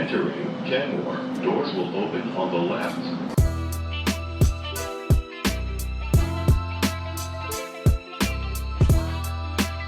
Entering Kenmore. Doors will open on the left.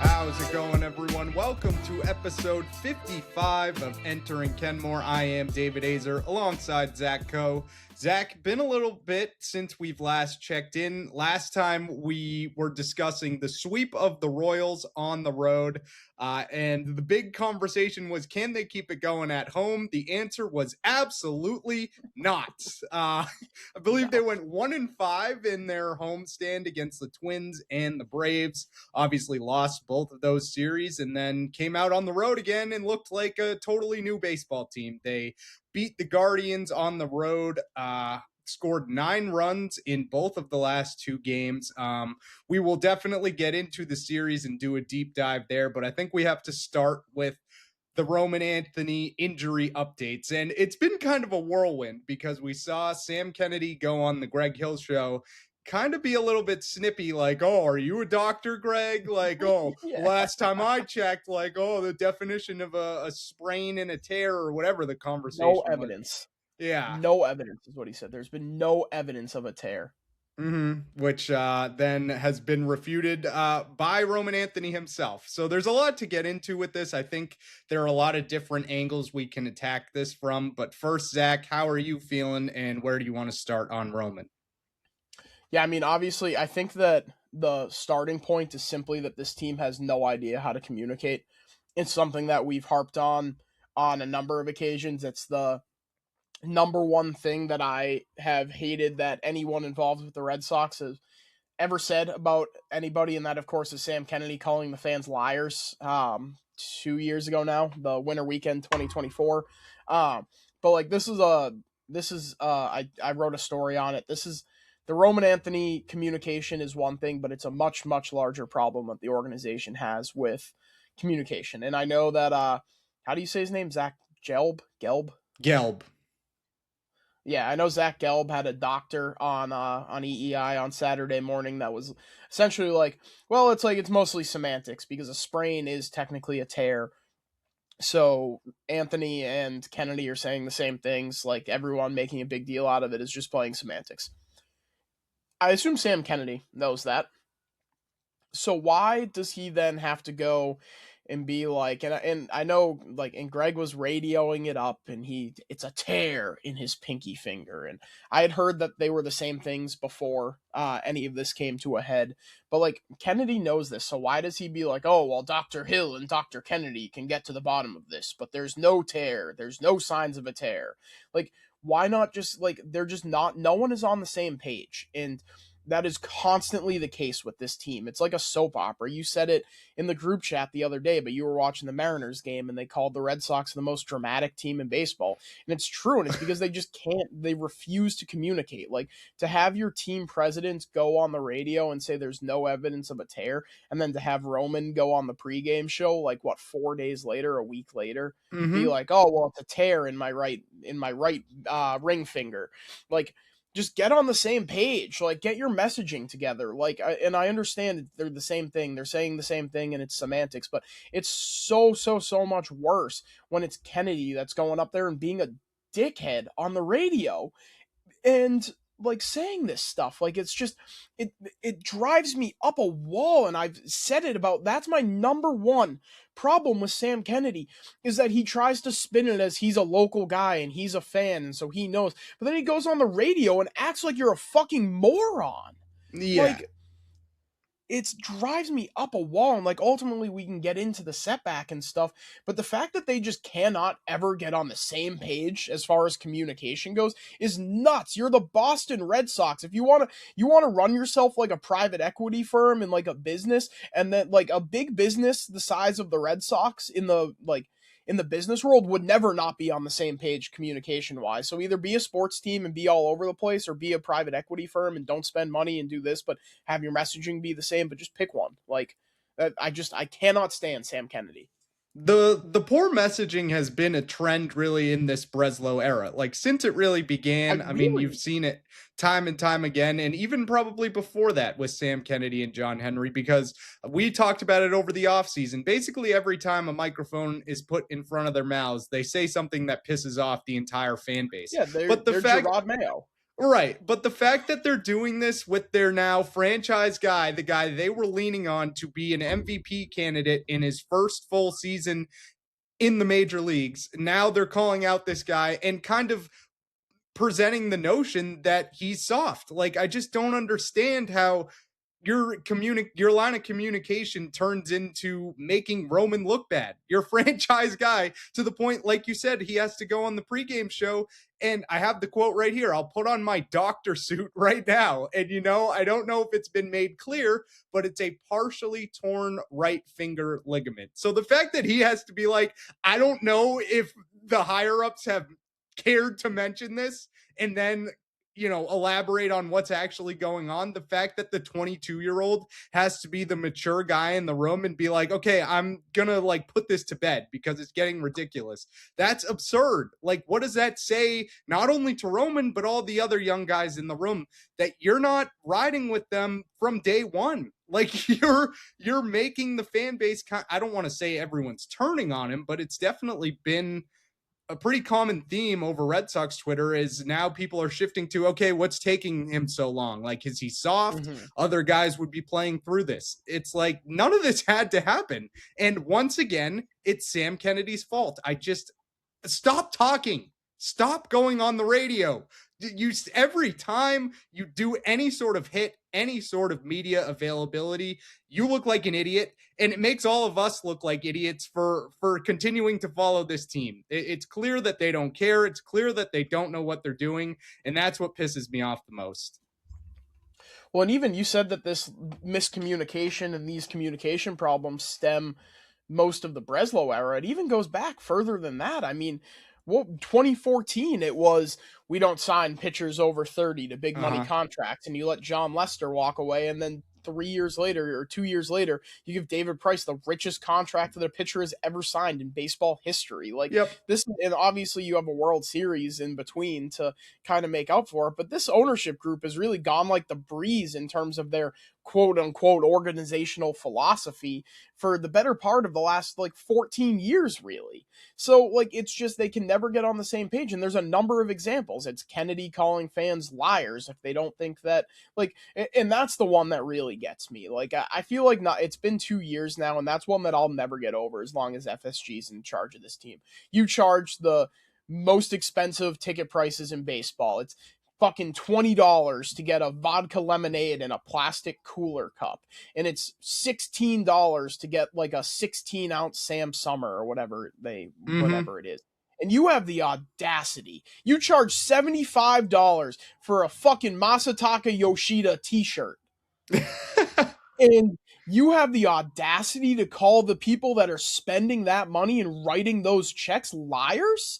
How's it going, everyone? Welcome to episode 55 of Entering Kenmore. I am David Azer alongside Zach Coe. Zach, been a little bit since we've last checked in. Last time we were discussing the sweep of the Royals on the road, and the big conversation was, can they keep it going at home? The answer was absolutely not. I believe they went 1-5 in their homestand against the Twins and the Braves. Obviously lost both of those series and then came out on the road again and looked like a totally new baseball team. They beat the Guardians on the road, scored 9 runs in both of the last 2 games. We will definitely get into the series and do a deep dive there, but I think we have to start with the Roman Anthony injury updates. And it's been kind of a whirlwind because we saw Sam Kennedy go on the Greg Hill show, kind of be a little bit snippy, like, oh, are you a doctor, Greg? Like, oh, Yeah. Last time I checked, like, oh, the definition of a sprain and a tear or whatever the conversation No was. evidence. Yeah. No evidence is what he said. There's been no evidence of a tear. Which then has been refuted by Roman Anthony himself. So there's a lot to get into with this. I think there are a lot of different angles we can attack this from. But first, Zach, how are you feeling and where do you want to start on Roman? Yeah, I mean, obviously, I think that the starting point is simply that this team has no idea how to communicate. It's something that we've harped on a number of occasions. It's the number one thing that I have hated that anyone involved with the Red Sox has ever said about anybody, and that, of course, is Sam Kennedy calling the fans liars 2 years ago now, the winter weekend 2024. But like I wrote a story on it. This is the Roman Anthony communication is one thing, but it's a much, much larger problem that the organization has with communication. And I know that, how do you say his name? Zach Gelb? Gelb. Yeah, I know Zach Gelb had a doctor on EEI on Saturday morning that was essentially like, well, it's mostly semantics because a sprain is technically a tear. So Anthony and Kennedy are saying the same things, like everyone making a big deal out of it is just playing semantics. I assume Sam Kennedy knows that. So why does he then have to go and be like, and I know, like, and Greg was radioing it up, and it's a tear in his pinky finger, and I had heard that they were the same things before any of this came to a head, but like Kennedy knows this, so why does he be like, oh, well, Dr. Hill and Dr. Kennedy can get to the bottom of this, but there's no tear, there's no signs of a tear, like, why not just, like, they're just not, no one is on the same page, and that is constantly the case with this team. It's like a soap opera. You said it in the group chat the other day, but you were watching the Mariners game and they called the Red Sox the most dramatic team in baseball. And it's true. And it's because they just they refuse to communicate. Like, to have your team president go on the radio and say there's no evidence of a tear, and then to have Roman go on the pregame show, like, 4 days later, a week later, be like, oh, well, it's a tear in my right ring finger. Like, just get on the same page, like, get your messaging together. Like, and I understand they're the same thing. They're saying the same thing and it's semantics, but it's so much worse when it's Kennedy that's going up there and being a dickhead on the radio and, like, saying this stuff. Like, it's just, it drives me up a wall. And I've said it about, that's my number one problem with Sam Kennedy, is that he tries to spin it as he's a local guy and he's a fan and so he knows, but then he goes on the radio and acts like you're a fucking moron. Yeah. Like, it drives me up a wall, and, like, ultimately we can get into the setback and stuff, but the fact that they just cannot ever get on the same page as far as communication goes is nuts. You're the Boston Red Sox. If you want to run yourself like a private equity firm and like a business, and then, like, a big business the size of the Red Sox in the business world would never not be on the same page communication wise. So either be a sports team and be all over the place, or be a private equity firm and don't spend money and do this, but have your messaging be the same, but just pick one. Like, I cannot stand Sam Kennedy. The poor messaging has been a trend really in this Breslow era. Like since it really began, I mean, you've seen it time and time again, and even probably before that with Sam Kennedy and John Henry, because we talked about it over the offseason. Basically, every time a microphone is put in front of their mouths, they say something that pisses off the entire fan base. Yeah, But the they're fact Gerard Mayo. Right. But the fact that they're doing this with their now franchise guy, the guy they were leaning on to be an MVP candidate in his first full season in the major leagues, now they're calling out this guy and kind of presenting the notion that he's soft. Like, I just don't understand how your line of communication turns into making Roman look bad. Your franchise guy, to the point, like you said, he has to go on the pregame show. And I have the quote right here. I'll put on my doctor suit right now. And I don't know if it's been made clear, but it's a partially torn right finger ligament. So the fact that he has to be like, I don't know if the higher ups have cared to mention this, and then elaborate on what's actually going on. The fact that the 22-year-old has to be the mature guy in the room and be like, okay, I'm gonna put this to bed because it's getting ridiculous. That's absurd. Like, what does that say not only to Roman but all the other young guys in the room, that you're not riding with them from day one? Like, you're making the fan base I don't want to say everyone's turning on him, but it's definitely been a pretty common theme over Red Sox Twitter is now people are shifting to, okay, what's taking him so long? Like, is he soft? Mm-hmm. Other guys would be playing through this. It's like none of this had to happen. And once again, it's Sam Kennedy's fault. I just stop talking. Stop going on the radio. Every time you do any sort of hit, any sort of media availability, you look like an idiot, and it makes all of us look like idiots for continuing to follow this team. It's clear that they don't care. It's clear that they don't know what they're doing, and that's what pisses me off the most. Well, and even you said that this miscommunication and these communication problems stem most of the Breslow era. It even goes back further than that. I mean, 2014, it was, we don't sign pitchers over 30 to big money contracts, and you let John Lester walk away, and then 3 years later or 2 years later, you give David Price the richest contract that a pitcher has ever signed in baseball history. Like, this, and obviously you have a World Series in between to kind of make up for it, but this ownership group has really gone like the breeze in terms of their quote unquote organizational philosophy for the better part of the last 14 years, really. So it's just, they can never get on the same page. And there's a number of examples. It's Kennedy calling fans liars if they don't think that, and that's the one that really gets me. I feel like it's been 2 years now, and that's one that I'll never get over as long as FSG's in charge of this team. You charge the most expensive ticket prices in baseball. It's fucking $20 to get a vodka lemonade in a plastic cooler cup, and it's $16 to get a 16-ounce Sam Summer or whatever it is. And you have the audacity. You charge $75 for a fucking Masataka Yoshida t-shirt. And you have the audacity to call the people that are spending that money and writing those checks liars?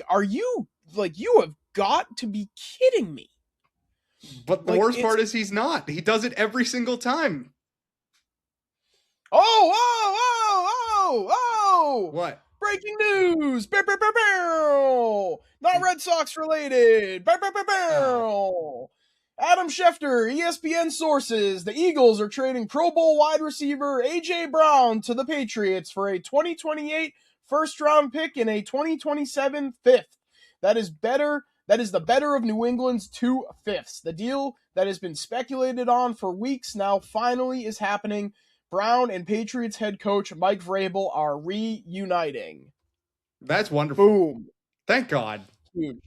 Are you have got to be kidding me. But the worst part is he's not. He does it every single time. Oh! What? Breaking news! Not Red Sox related! Adam Schefter, ESPN sources, the Eagles are trading Pro Bowl wide receiver A.J. Brown to the Patriots for a 2028 first-round pick and a 2027 fifth. That is the better of New England's 2/5. The deal that has been speculated on for weeks now finally is happening. Brown and Patriots head coach Mike Vrabel are reuniting. That's wonderful. Boom. Thank God. Huge.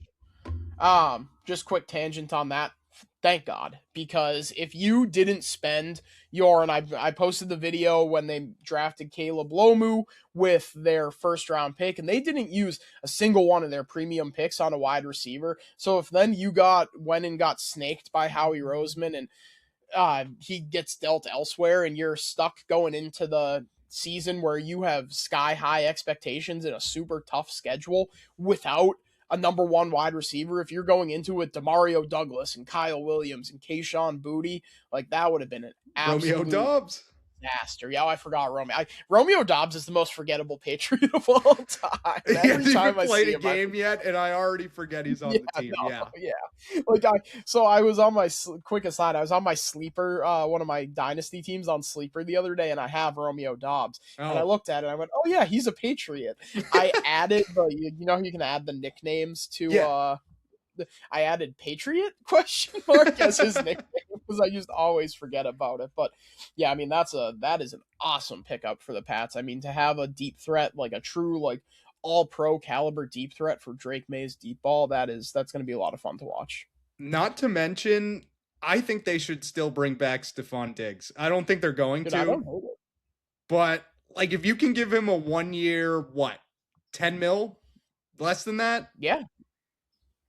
Just quick tangent on that. Thank God, because if you didn't spend and I posted the video when they drafted Caleb Lomu with their first round pick, and they didn't use a single one of their premium picks on a wide receiver. So if then you went and got snaked by Howie Roseman and he gets dealt elsewhere, and you're stuck going into the season where you have sky high expectations and a super tough schedule without a number one wide receiver, if you're going into it, Demario Douglas and Kyle Williams and Kayshon Boutte, that would have been an absolute Romeo Dobbs. disaster. Yeah, I forgot Romeo Dobbs is the most forgettable Patriot of all time. He Every hasn't time even I played see a him, game yet, and I already forget he's on yeah, the team. no, Yeah. yeah. Like I was on my quick aside. I was on my sleeper, one of my dynasty teams on sleeper the other day, and I have Romeo Dobbs, and I Oh, looked at it, and I went, "Oh yeah, he's a Patriot." I added you know how you can add the nicknames to yeah. I added Patriot question mark as his nickname because I just always forget about it. But yeah, I mean that is an awesome pickup for the Pats. I mean to have a deep threat, like a true like all pro caliber deep threat for Drake May's deep ball, that's going to be a lot of fun to watch. Not to mention, I think they should still bring back Stephon Diggs. I don't think they're going Dude, I to, don't hate it. but like if you can give him a 1 year, what, 10 mil, less than that, Yeah.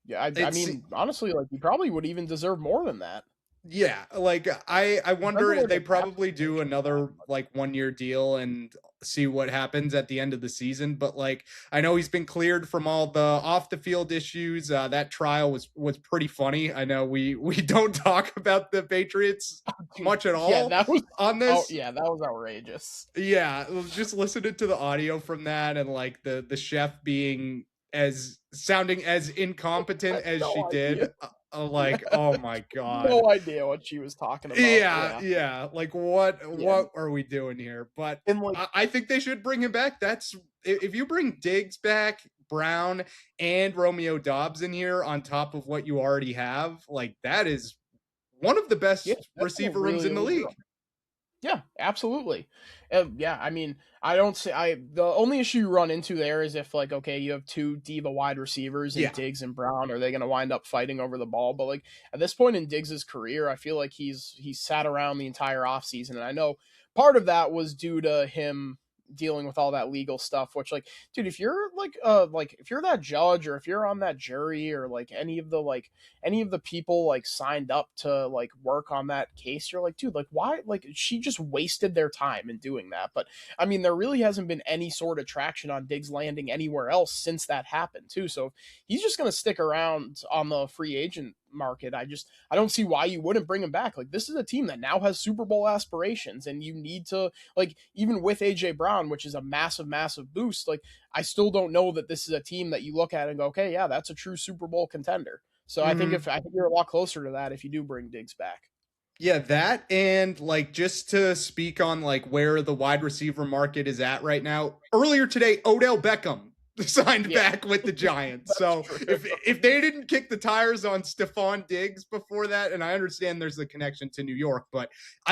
Yeah, I it's mean, honestly, like you probably would even deserve more than that. yeah, like I Depends on wonder where they the cap probably do situation is at. another like 1 year deal and see what happens at the end of the season. But like I know he's been cleared from all the off the field issues. That trial was pretty funny. I know we don't talk about the Patriots Dude, much at yeah, all that was on this. yeah, that was outrageous. Yeah, just listening to the audio from that and like the chef being as sounding as incompetent as she No idea. did. Like, oh my god. No idea what she was talking about. Yeah, Yeah. yeah. Like what Yeah. what are we doing here? But And like I think they should bring him back. That's if you bring Diggs back, Brown, and Romeo Dobbs in here on top of what you already have, like that is one of the yeah, best that's a receiver rooms really in the elite league. room. Yeah, absolutely. Yeah, I mean, I don't see. The only issue you run into there is if like, okay, you have two diva wide receivers in Yeah. Diggs and Brown, are they going to wind up fighting over the ball? But like at this point in Diggs's career, I feel like he's sat around the entire offseason, and I know part of that was due to him dealing with all that legal stuff. Which like, dude, if you're like if you're that judge or if you're on that jury or like any of the people like signed up to like work on that case, you're like, dude, like why, like she just wasted their time in doing that. But I mean there really hasn't been any sort of traction on Diggs landing anywhere else since that happened too, so if he's just going to stick around on the free agent market, I don't see why you wouldn't bring him back. Like this is a team that now has Super Bowl aspirations, and you need to, like, even with AJ Brown, which is a massive boost, like I still don't know that this is a team that you look at and go, okay, yeah, that's a true Super Bowl contender. So Mhm. I think you're a lot closer to that if you do bring Diggs back. Yeah, that and like just to speak on like where the wide receiver market is at right now. Earlier today, Odell Beckham signed Yeah, back with the Giants. that's So true. if they didn't kick the tires on Stephon Diggs before that, and I understand there's a connection to New York, but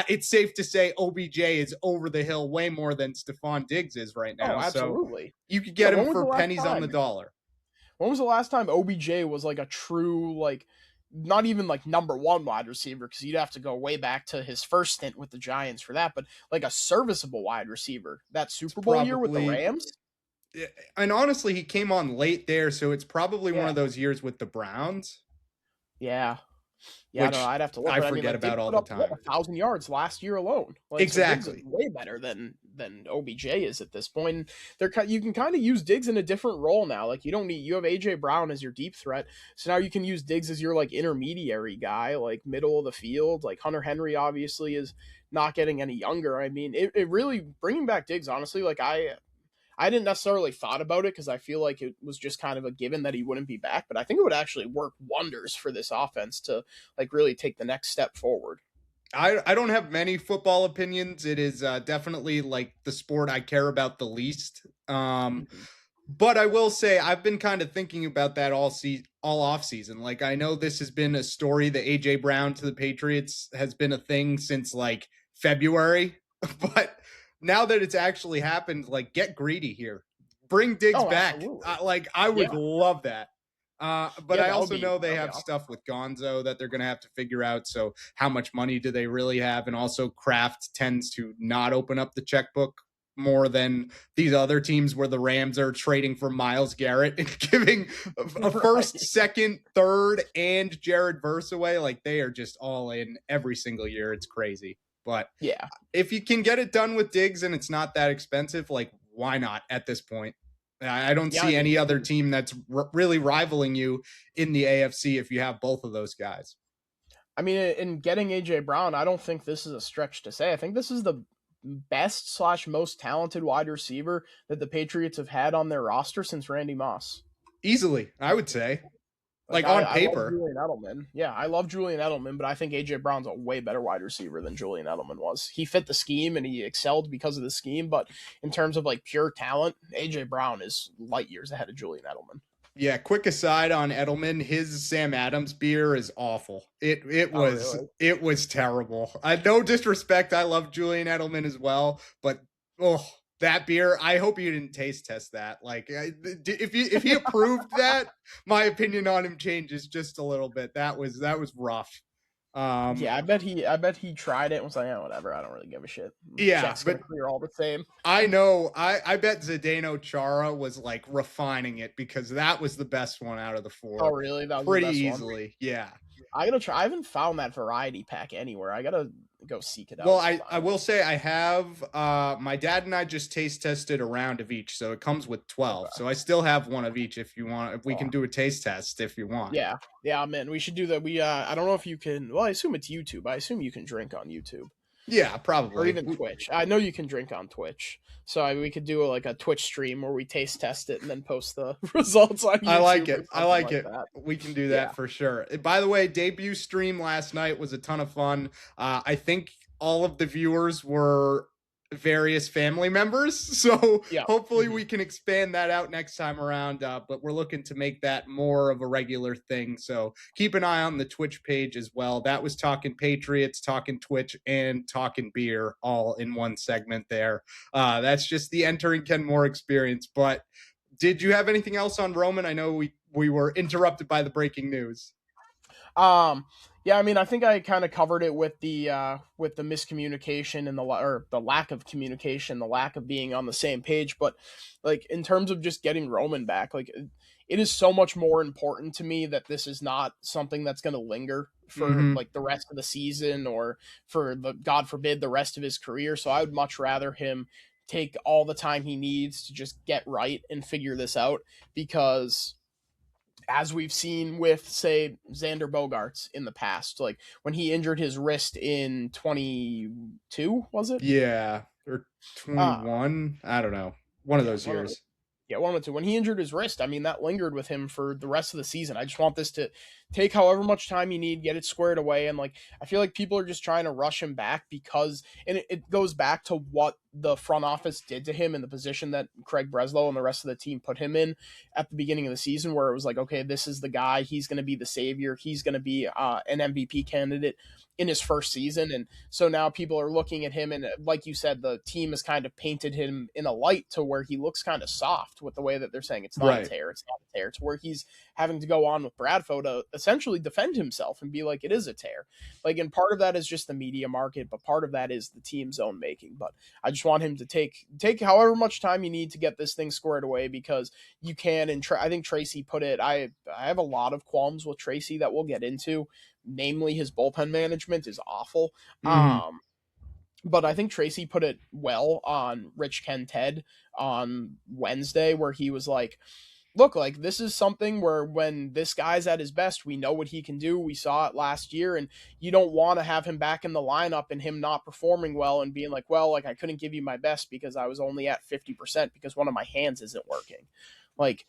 it's safe to say OBJ is over the hill way more than Stephon Diggs is right Oh, now. So absolutely. you could Yeah, get him when was the for last pennies on the time? dollar. When was the last time OBJ was like a true, like, not even like number one wide receiver, because you'd have to go way back to his first stint with the Giants for that, but like a serviceable wide receiver? That It's Super Bowl year with the probably Rams? and honestly, he came on late there, so it's probably one Yeah. of those years with the Browns, Yeah. Yeah, I don't know. which I'd have to look, I but I mean, forget like, Diggs about all put the up what, time. 1,000 yards last year alone. Like, so Diggs is Exactly. way better than OBJ is at this point. And you can kind of use Diggs in a different role now. Like, you have AJ Brown as your deep threat, so now you can use Diggs as your like intermediary guy, like middle of the field. Like Hunter Henry obviously is not getting any younger. I mean, it really bringing back Diggs. Honestly, like I didn't necessarily thought about it because I feel like it was just kind of a given that he wouldn't be back, but I think it would actually work wonders for this offense to like really take the next step forward. I don't have many football opinions. It is definitely like the sport I care about the least. Mhm. But I will say I've been kind of thinking about that all off season. Like I know this has been a story that AJ Brown to the Patriots has been a thing since like February, but now that it's actually happened, like get greedy here. Bring Diggs Oh, back. absolutely. Like I Yeah, would love that. But yeah, I also know that they would be have awesome. stuff with Gonzo that they're going to have to figure out. So, how much money do they really have? And also, Kraft tends to not open up the checkbook more than these other teams where the Rams are trading for Miles Garrett and giving a first, Right. second, third, and Jared Verse away. Like they are just all in every single year. It's crazy. But Yeah. if you can get it done with Diggs and it's not that expensive, like why not at this point? I don't Yeah, I see mean, any other team that's really rivaling you in the AFC if you have both of those guys. in getting AJ Brown, I don't think this is a stretch to say. I think this is the best / most talented wide receiver that the Patriots have had on their roster since Randy Moss. Easily, I would say. Like Like on I love paper. Julian Edelman. Yeah, I love Julian Edelman, but I think AJ Brown's a way better wide receiver than Julian Edelman was. He fit the scheme and he excelled because of the scheme, but in terms of like pure talent, AJ Brown is light years ahead of Julian Edelman. Yeah, quick aside on Edelman, his Sam Adams beer is awful. It Oh, was really? it was terrible. No disrespect, I love Julian Edelman as well, but that beer, I hope you didn't taste test that. Like if he approved that, my opinion on him changes just a little bit. That was rough. Yeah, I bet he tried it and was like, yeah, whatever, I don't really give a shit. Yeah, Check's gonna clear all the same. I know. I bet Zdeno Chara was like refining it because that was the best one out of the four. Oh, really? That was pretty the best easily. One? Yeah. I gotta try. I haven't found that variety pack anywhere. I gotta go seek it out. Well, I will say I have. My dad and I just taste tested a round of each, so it comes with 12. Okay. So I still have one of each if you want. If we can do a taste test, if you want. Yeah, man, we should do that. We I don't know if you can. Well, I assume it's YouTube. I assume you can drink on YouTube. Yeah, probably. Or even Twitch. I know you can drink on Twitch. So we could do like a Twitch stream where we taste test it and then post the results on YouTube. I like it. I like it. That. We can do that for sure. By the way, debut stream last night was a ton of fun. I think all of the viewers were various family members. So hopefully we can expand that out next time around. But we're looking to make that more of a regular thing. So keep an eye on the Twitch page as well. That was talking Patriots, talking Twitch, and talking beer all in one segment there. That's just the entering Kenmore experience. But did you have anything else on Roman? I know we were interrupted by the breaking news. Yeah, I mean, I think I kind of covered it with the miscommunication and the lack of communication, the lack of being on the same page. But like in terms of just getting Roman back, like it is so much more important to me that this is not something that's going to linger for like the rest of the season or for God forbid, the rest of his career. So I would much rather him take all the time he needs to just get right and figure this out, because as we've seen with, say, Xander Bogaerts in the past, like when he injured his wrist in 22, was it? Yeah, or 21. I don't know. One of those years. Yeah, 1 or 2. When he injured his wrist, I mean, that lingered with him for the rest of the season. I just want this to take however much time you need, get it squared away. And like, I feel like people are just trying to rush him back because, and it goes back to what the front office did to him in the position that Craig Breslow and the rest of the team put him in at the beginning of the season, where it was like, okay, this is the guy. He's going to be the savior. He's going to be an MVP candidate in his first season. And so now people are looking at him, and like you said, the team has kind of painted him in a light to where he looks kind of soft with the way that they're saying it's not a tear, it's not a tear, to where he's having to go on with Bradfo to essentially defend himself and be like, it is a tear. Like, and part of that is just the media market, but part of that is the team's own making. But I just want him to take however much time you need to get this thing squared away, because you can. And I think Tracy put it, I have a lot of qualms with Tracy that we'll get into. Namely, his bullpen management is awful. But I think Tracy put it well on Rich Ken Ted on Wednesday, where he was like, look, like this is something where when this guy's at his best, we know what he can do. We saw it last year, and you don't want to have him back in the lineup and him not performing well and being like, well, like I couldn't give you my best because I was only at 50% because one of my hands isn't working. Like,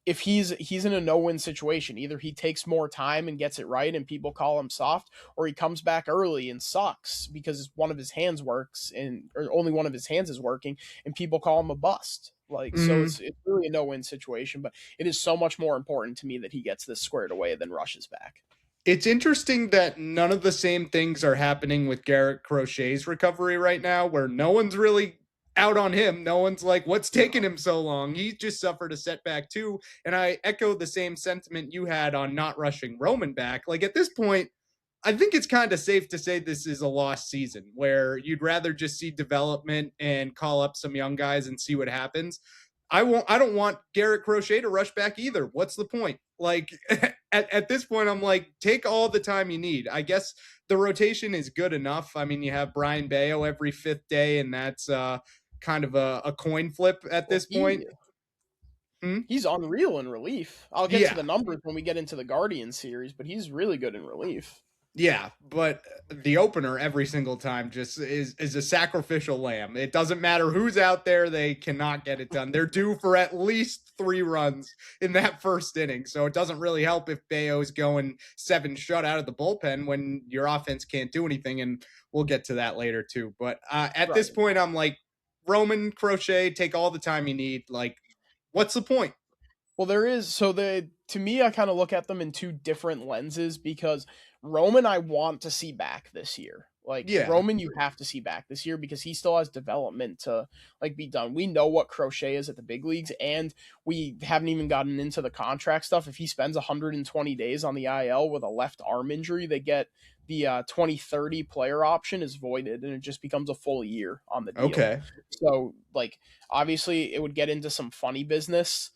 if he's in a no-win situation, either he takes more time and gets it right and people call him soft, or he comes back early and sucks because one of his hands works or only one of his hands is working and people call him a bust. Like, so it's really a no-win situation, but it is so much more important to me that he gets this squared away than rushes back. It's interesting that none of the same things are happening with Garrett Crochet's recovery right now, where no one's really out on him. No one's like, what's taking him so long? He just suffered a setback too. And I echo the same sentiment you had on not rushing Roman back. Like at this point, I think it's kind of safe to say this is a lost season, where you'd rather just see development and call up some young guys and see what happens. I don't want Garrett Crochet to rush back either. What's the point? Like at this point, I'm like, take all the time you need. I guess the rotation is good enough. I mean, you have Brian Bayo every fifth day, and that's kind of a coin flip at this point. He's unreal in relief. I'll get to the numbers when we get into the Guardian series, but he's really good in relief. Yeah, but the opener every single time just is a sacrificial lamb. It doesn't matter who's out there, they cannot get it done. They're due for at least 3 runs in that first inning. So it doesn't really help if Bayo's going 7 shut out of the bullpen when your offense can't do anything. And we'll get to that later too. But at Right. this point, I'm like, Roman, Crochet, take all the time you need. Like, what's the point? Well, there is so the to me, I kind of look at them in two different lenses because Roman, I want to see back this year. Like Yeah. Roman, you have to see back this year because he still has development to like be done. We know what Crochet is at the big leagues, and we haven't even gotten into the contract stuff. If he spends 120 days on the IL with a left arm injury, they get the 2030 player option is voided, and it just becomes a full year on the deal. Okay. So, like, obviously, it would get into some funny business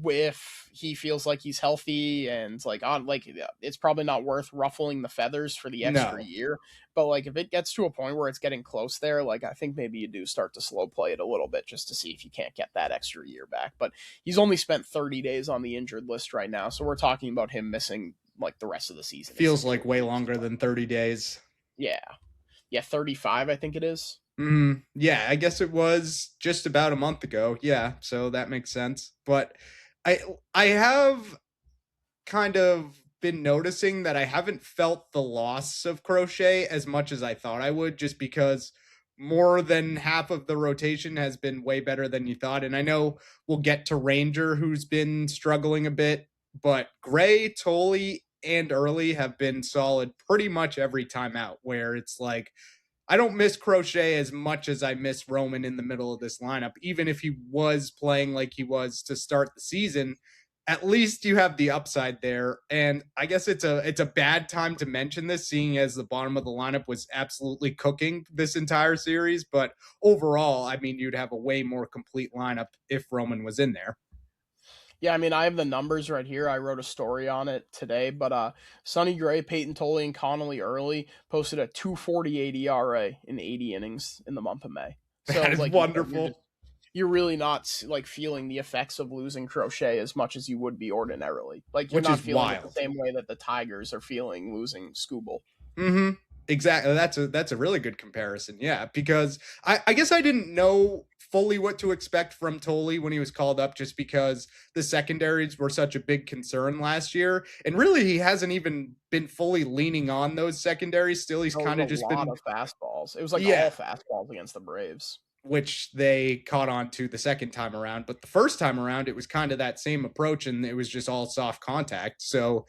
if he feels like he's healthy and like on like it's probably not worth ruffling the feathers for the extra No. year, but like if it gets to a point where it's getting close there, like I think maybe you do start to slow play it a little bit just to see if you can't get that extra year back. But he's only spent 30 days on the injured list right now, so we're talking about him missing like the rest of the season. Feels like way longer than 30 days. Yeah 35 I think it is. Yeah, I guess it was just about a month ago. Yeah, so that makes sense. But I I have kind of been noticing that I haven't felt the loss of Crochet as much as I thought I would, just because more than half of the rotation has been way better than you thought. And I know we'll get to Ranger, who's been struggling a bit, but Gray, Tolley, and Early have been solid pretty much every time out, where it's like I don't miss Crochet as much as I miss Roman in the middle of this lineup. Even if he was playing like he was to start the season, at least you have the upside there. And I guess it's a bad time to mention this, seeing as the bottom of the lineup was absolutely cooking this entire series. But overall, I mean, you'd have a way more complete lineup if Roman was in there. Yeah, I mean, I have the numbers right here. I wrote a story on it today, but Sonny Gray, Peyton Tolley, and Connolly Early posted a 2.48 ERA in 80 innings in the month of May. So, That is like, wonderful. you're really not like feeling the effects of losing Crochet as much as you would be ordinarily. Like, you're Which not is feeling it the wild. same way that the Tigers are feeling losing Scooble. Mm-hmm. Exactly. That's a really good comparison. Yeah, because I guess I didn't know fully what to expect from Tolley when he was called up, just because the secondaries were such a big concern last year, and really he hasn't even been fully leaning on those secondaries. Still, he's There was kind a of just lot been of fastballs. It was like yeah, all fastballs against the Braves. which they caught on to the second time around, but the first time around it was kind of that same approach, and it was just all soft contact. So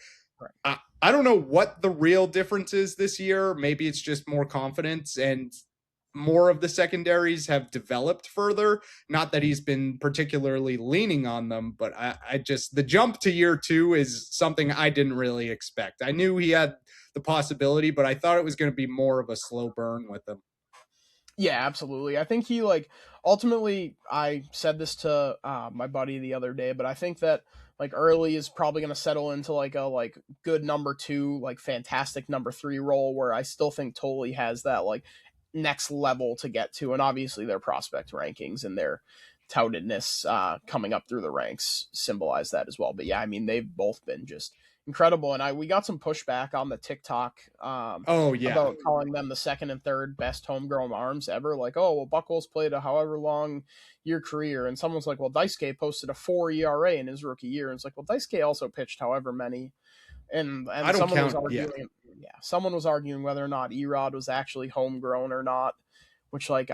Right. I don't know what the real difference is this year. Maybe it's just more confidence and more of the secondaries have developed further. Not that he's been particularly leaning on them, but I just, the jump to year 2 is something I didn't really expect. I knew he had the possibility, but I thought it was going to be more of a slow burn with him. Yeah, absolutely. I think he like ultimately. I said this to my buddy the other day, but I think that like Early is probably going to settle into like a like good number 2, like fantastic number 3 role. Where I still think Tolley has that like next level to get to, and obviously their prospect rankings and their toutedness coming up through the ranks symbolize that as well. But yeah, I mean they've both been just incredible, and we got some pushback on the TikTok Oh, yeah. about calling them the second and third best homegrown arms ever. Like, oh, well, Buckles played a however long year career. And someone's like, well, Daisuke posted a 4 ERA in his rookie year. And it's like, well, Daisuke also pitched however many. I And don't someone was count. Yeah. arguing, yeah, someone was arguing whether or not Erod was actually homegrown or not. Which like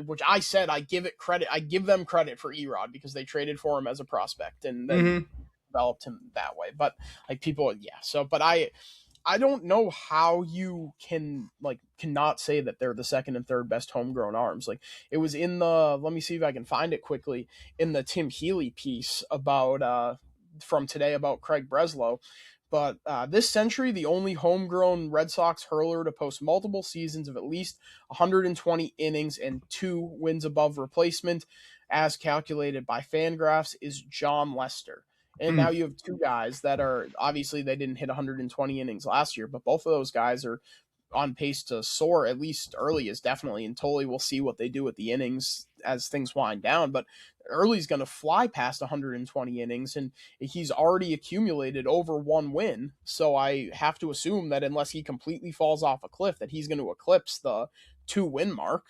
which I said I give it credit. I give them credit for Erod because they traded for him as a prospect and then Mm-hmm. developed him that way. But like people, yeah. So, but I don't know how you cannot say that they're the second and third best homegrown arms. Like it was in the let me see if I can find it quickly in the Tim Healy piece about from today about Craig Breslow. But this century, the only homegrown Red Sox hurler to post multiple seasons of at least 120 innings and 2 wins above replacement, as calculated by Fangraphs, is John Lester. And now you have 2 guys that are obviously they didn't hit 120 innings last year, but both of those guys are on pace to soar. At least Early is definitely, and Tolley will see what they do with the innings as things wind down. But Early's going to fly past 120 innings, and he's already accumulated over one win. So I have to assume that unless he completely falls off a cliff, that he's going to eclipse the 2-win mark.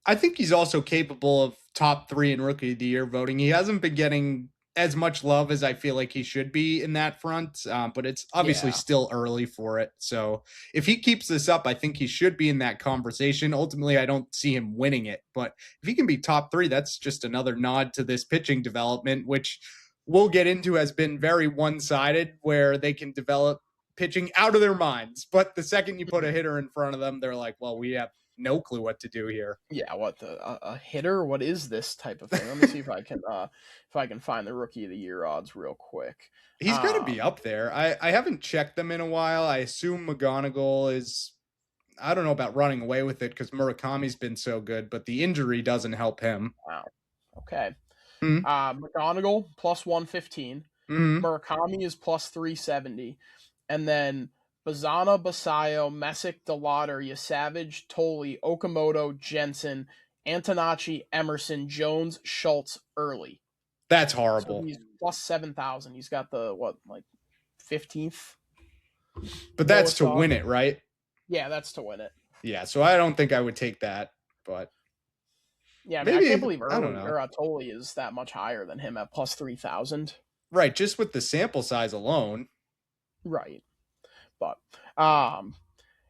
I think he's also capable of top 3 in Rookie of the Year voting. He hasn't been getting as much love as I feel like he should be in that front, but it's obviously still early for it. So if he keeps this up, I think he should be in that conversation. Ultimately, I don't see him winning it, but if he can be top 3, that's just another nod to this pitching development, which we'll get into has been very one-sided, where they can develop pitching out of their minds. But the second you put a hitter in front of them, they're like, well, we have no clue what to do here. Yeah, what a hitter? What is this type of thing? Let me see if I can find the Rookie of the Year odds real quick. He's got to be up there. I haven't checked them in a while. I assume McGonagall is. I don't know about running away with it because Murakami's been so good, but the injury doesn't help him. Wow. Okay. Mm-hmm. McGonagall plus 115. Mm-hmm. Murakami is plus 370, and then Bazana, Basayo, Messick, DeLauder, Yasavage, Tolley, Okamoto, Jensen, Antonacci, Emerson, Jones, Schultz, Early. That's horrible. So he's plus 7,000. He's got the 15th. But that's to win it, right? Yeah, that's to win it. Yeah, so I don't think I would take that, but yeah, I mean, I can't believe Tolley is that much higher than him at plus 3,000. Right, just with the sample size alone. Right. But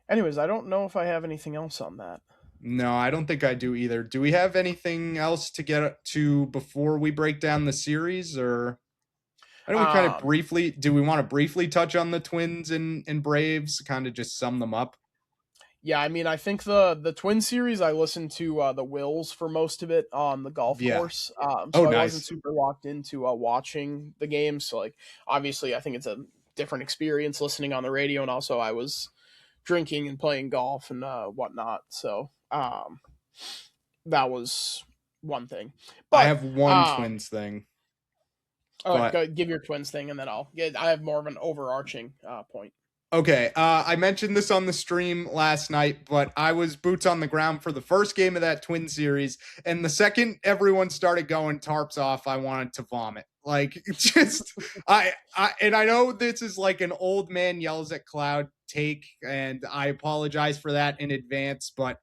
anyways, I don't know if I have anything else on that. No, I don't think I do either. Do we have anything else to get to before we break down the series, or I know we kind of briefly, do we want to briefly touch on the Twins and Braves, kind of just sum them up? Yeah, I mean, I think the Twin series, I listened to the Wills for most of it on the golf course. So I wasn't super locked into watching the game. So, like, obviously, I think it's a different experience listening on the radio. And also, I was drinking and playing golf and whatnot. So that was one thing. But I have one Twins thing. Give your Twins thing, and then I have more of an overarching point. Okay, I mentioned this on the stream last night, but I was boots on the ground for the first game of that Twin series, and the second everyone started going tarps off, I wanted to vomit. Like, just I know this is like an old man yells at cloud take, and I apologize for that in advance, but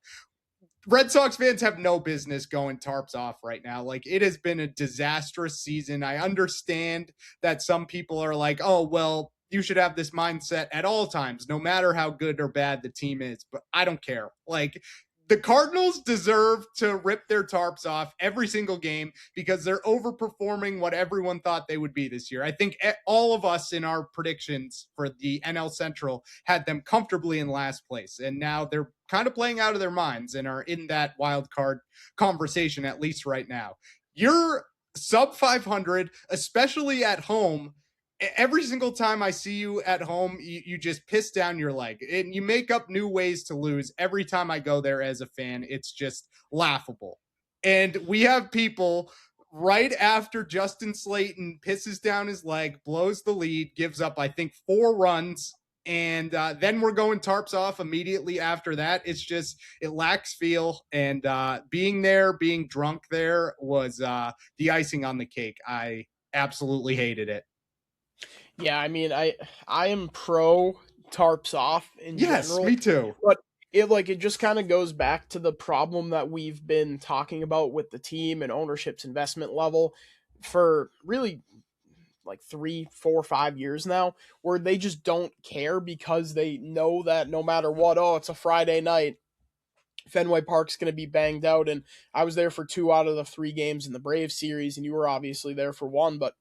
Red Sox fans have no business going tarps off right now. Like, it has been a disastrous season. I understand that some people are like, oh, well, you should have this mindset at all times, no matter how good or bad the team is. But I don't care. Like, the Cardinals deserve to rip their tarps off every single game because they're overperforming what everyone thought they would be this year. I think all of us in our predictions for the NL Central had them comfortably in last place. And now they're kind of playing out of their minds and are in that wild card conversation, at least right now. You're sub 500, especially at home. Every single time I see you at home, you just piss down your leg, and you make up new ways to lose. Every time I go there as a fan, it's just laughable. And we have people right after Justin Slayton pisses down his leg, blows the lead, gives up, I think, 4 runs. And then we're going tarps off immediately after that. It's just, it lacks feel. And being drunk there was the icing on the cake. I absolutely hated it. Yeah, I mean, I am pro tarps off in general. Yes, me too. But it just kind of goes back to the problem that we've been talking about with the team and ownership's investment level for really like 3, 4, 5 years now, where they just don't care because they know that no matter what, it's a Friday night, Fenway Park's going to be banged out. And I was there for 2 out of the 3 games in the Braves series, and you were obviously there for 1, but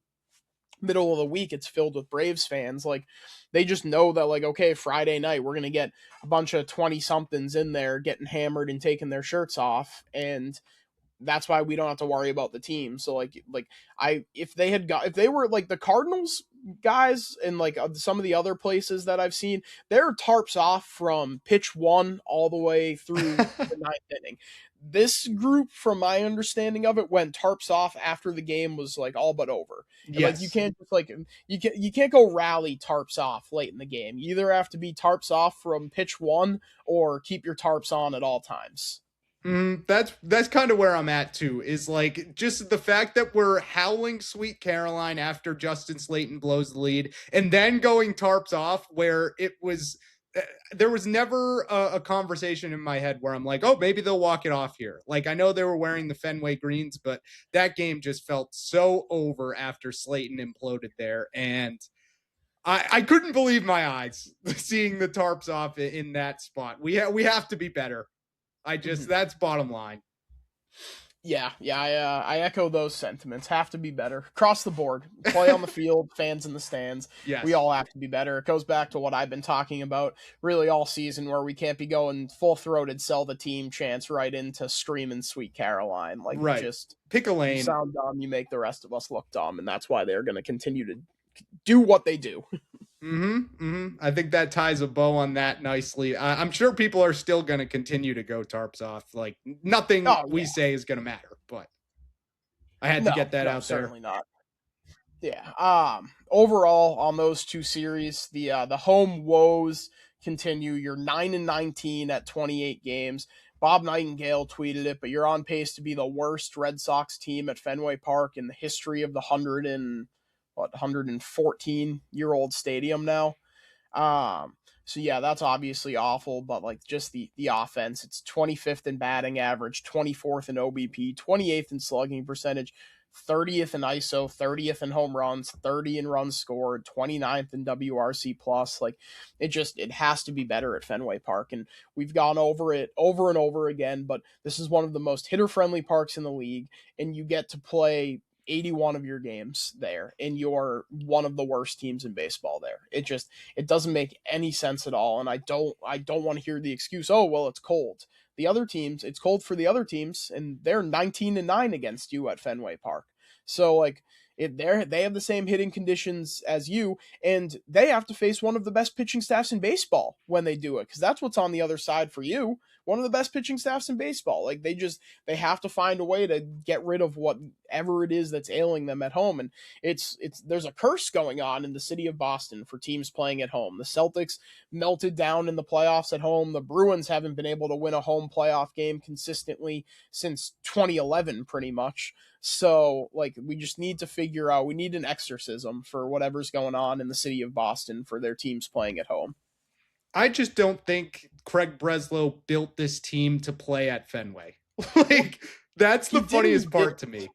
middle of the week it's filled with Braves fans. Like, they just know that, like, okay, Friday night we're going to get a bunch of 20 somethings in there getting hammered and taking their shirts off, and that's why we don't have to worry about the team. So if they were like the Cardinals guys and like some of the other places that I've seen, they're tarps off from pitch 1 all the way through the 9th inning. This group, from my understanding of it, went tarps off after the game was like all but over. Yes. Like, you can't just you can't go rally tarps off late in the game. You either have to be tarps off from pitch 1 or keep your tarps on at all times. That's kind of where I'm at too. Is like just the fact that we're howling Sweet Caroline after Justin Slayton blows the lead, and then going tarps off where it was. There was never a conversation in my head where I'm like, oh, maybe they'll walk it off here. Like I know they were wearing the Fenway greens, but that game just felt so over after Slayton imploded there, and I couldn't believe my eyes seeing the tarps off in that spot. We have to be better. That's bottom line. Yeah, I echo those sentiments. Have to be better across the board. Play on the field, fans in the stands. Yes. We all have to be better. It goes back to what I've been talking about really all season, where we can't be going full throated sell the team chants right into screaming Sweet Caroline. Like right. Just pick a lane. You sound dumb, you make the rest of us look dumb, and that's why they're going to continue to do what they do. I think that ties a bow on that nicely. I'm sure people are still going to continue to go tarps off. Like nothing we say is going to matter, but I had to get that out there. Certainly not. Yeah. Overall, on those two series, the home woes continue. You're 9-19 at 28 games. Bob Nightingale tweeted it, but you're on pace to be the worst Red Sox team at Fenway Park in the history of the 114-year-old stadium now. So yeah, that's obviously awful, but like just the offense, it's 25th in batting average, 24th in OBP, 28th in slugging percentage, 30th in ISO, 30th in home runs, 30 in runs scored, 29th in WRC plus. Like it has to be better at Fenway Park. And we've gone over it over and over again, but this is one of the most hitter friendly parks in the league. And you get to play 81 of your games there, and you're one of the worst teams in baseball there. It doesn't make any sense at all. And I don't want to hear the excuse, oh, well, it's cold. The other teams, it's cold for the other teams, and they're 19-9 against you at Fenway Park. So like they have the same hitting conditions as you, and they have to face one of the best pitching staffs in baseball when they do it, because that's what's on the other side for you. One of the best pitching staffs in baseball. Like they have to find a way to get rid of whatever it is that's ailing them at home. And there's a curse going on in the city of Boston for teams playing at home. The Celtics melted down in the playoffs at home. The Bruins haven't been able to win a home playoff game consistently since 2011, pretty much. So like we just need to figure out, we need an exorcism for whatever's going on in the city of Boston for their teams playing at home. I just don't think Craig Breslow built this team to play at Fenway. Like that's the funniest part to me.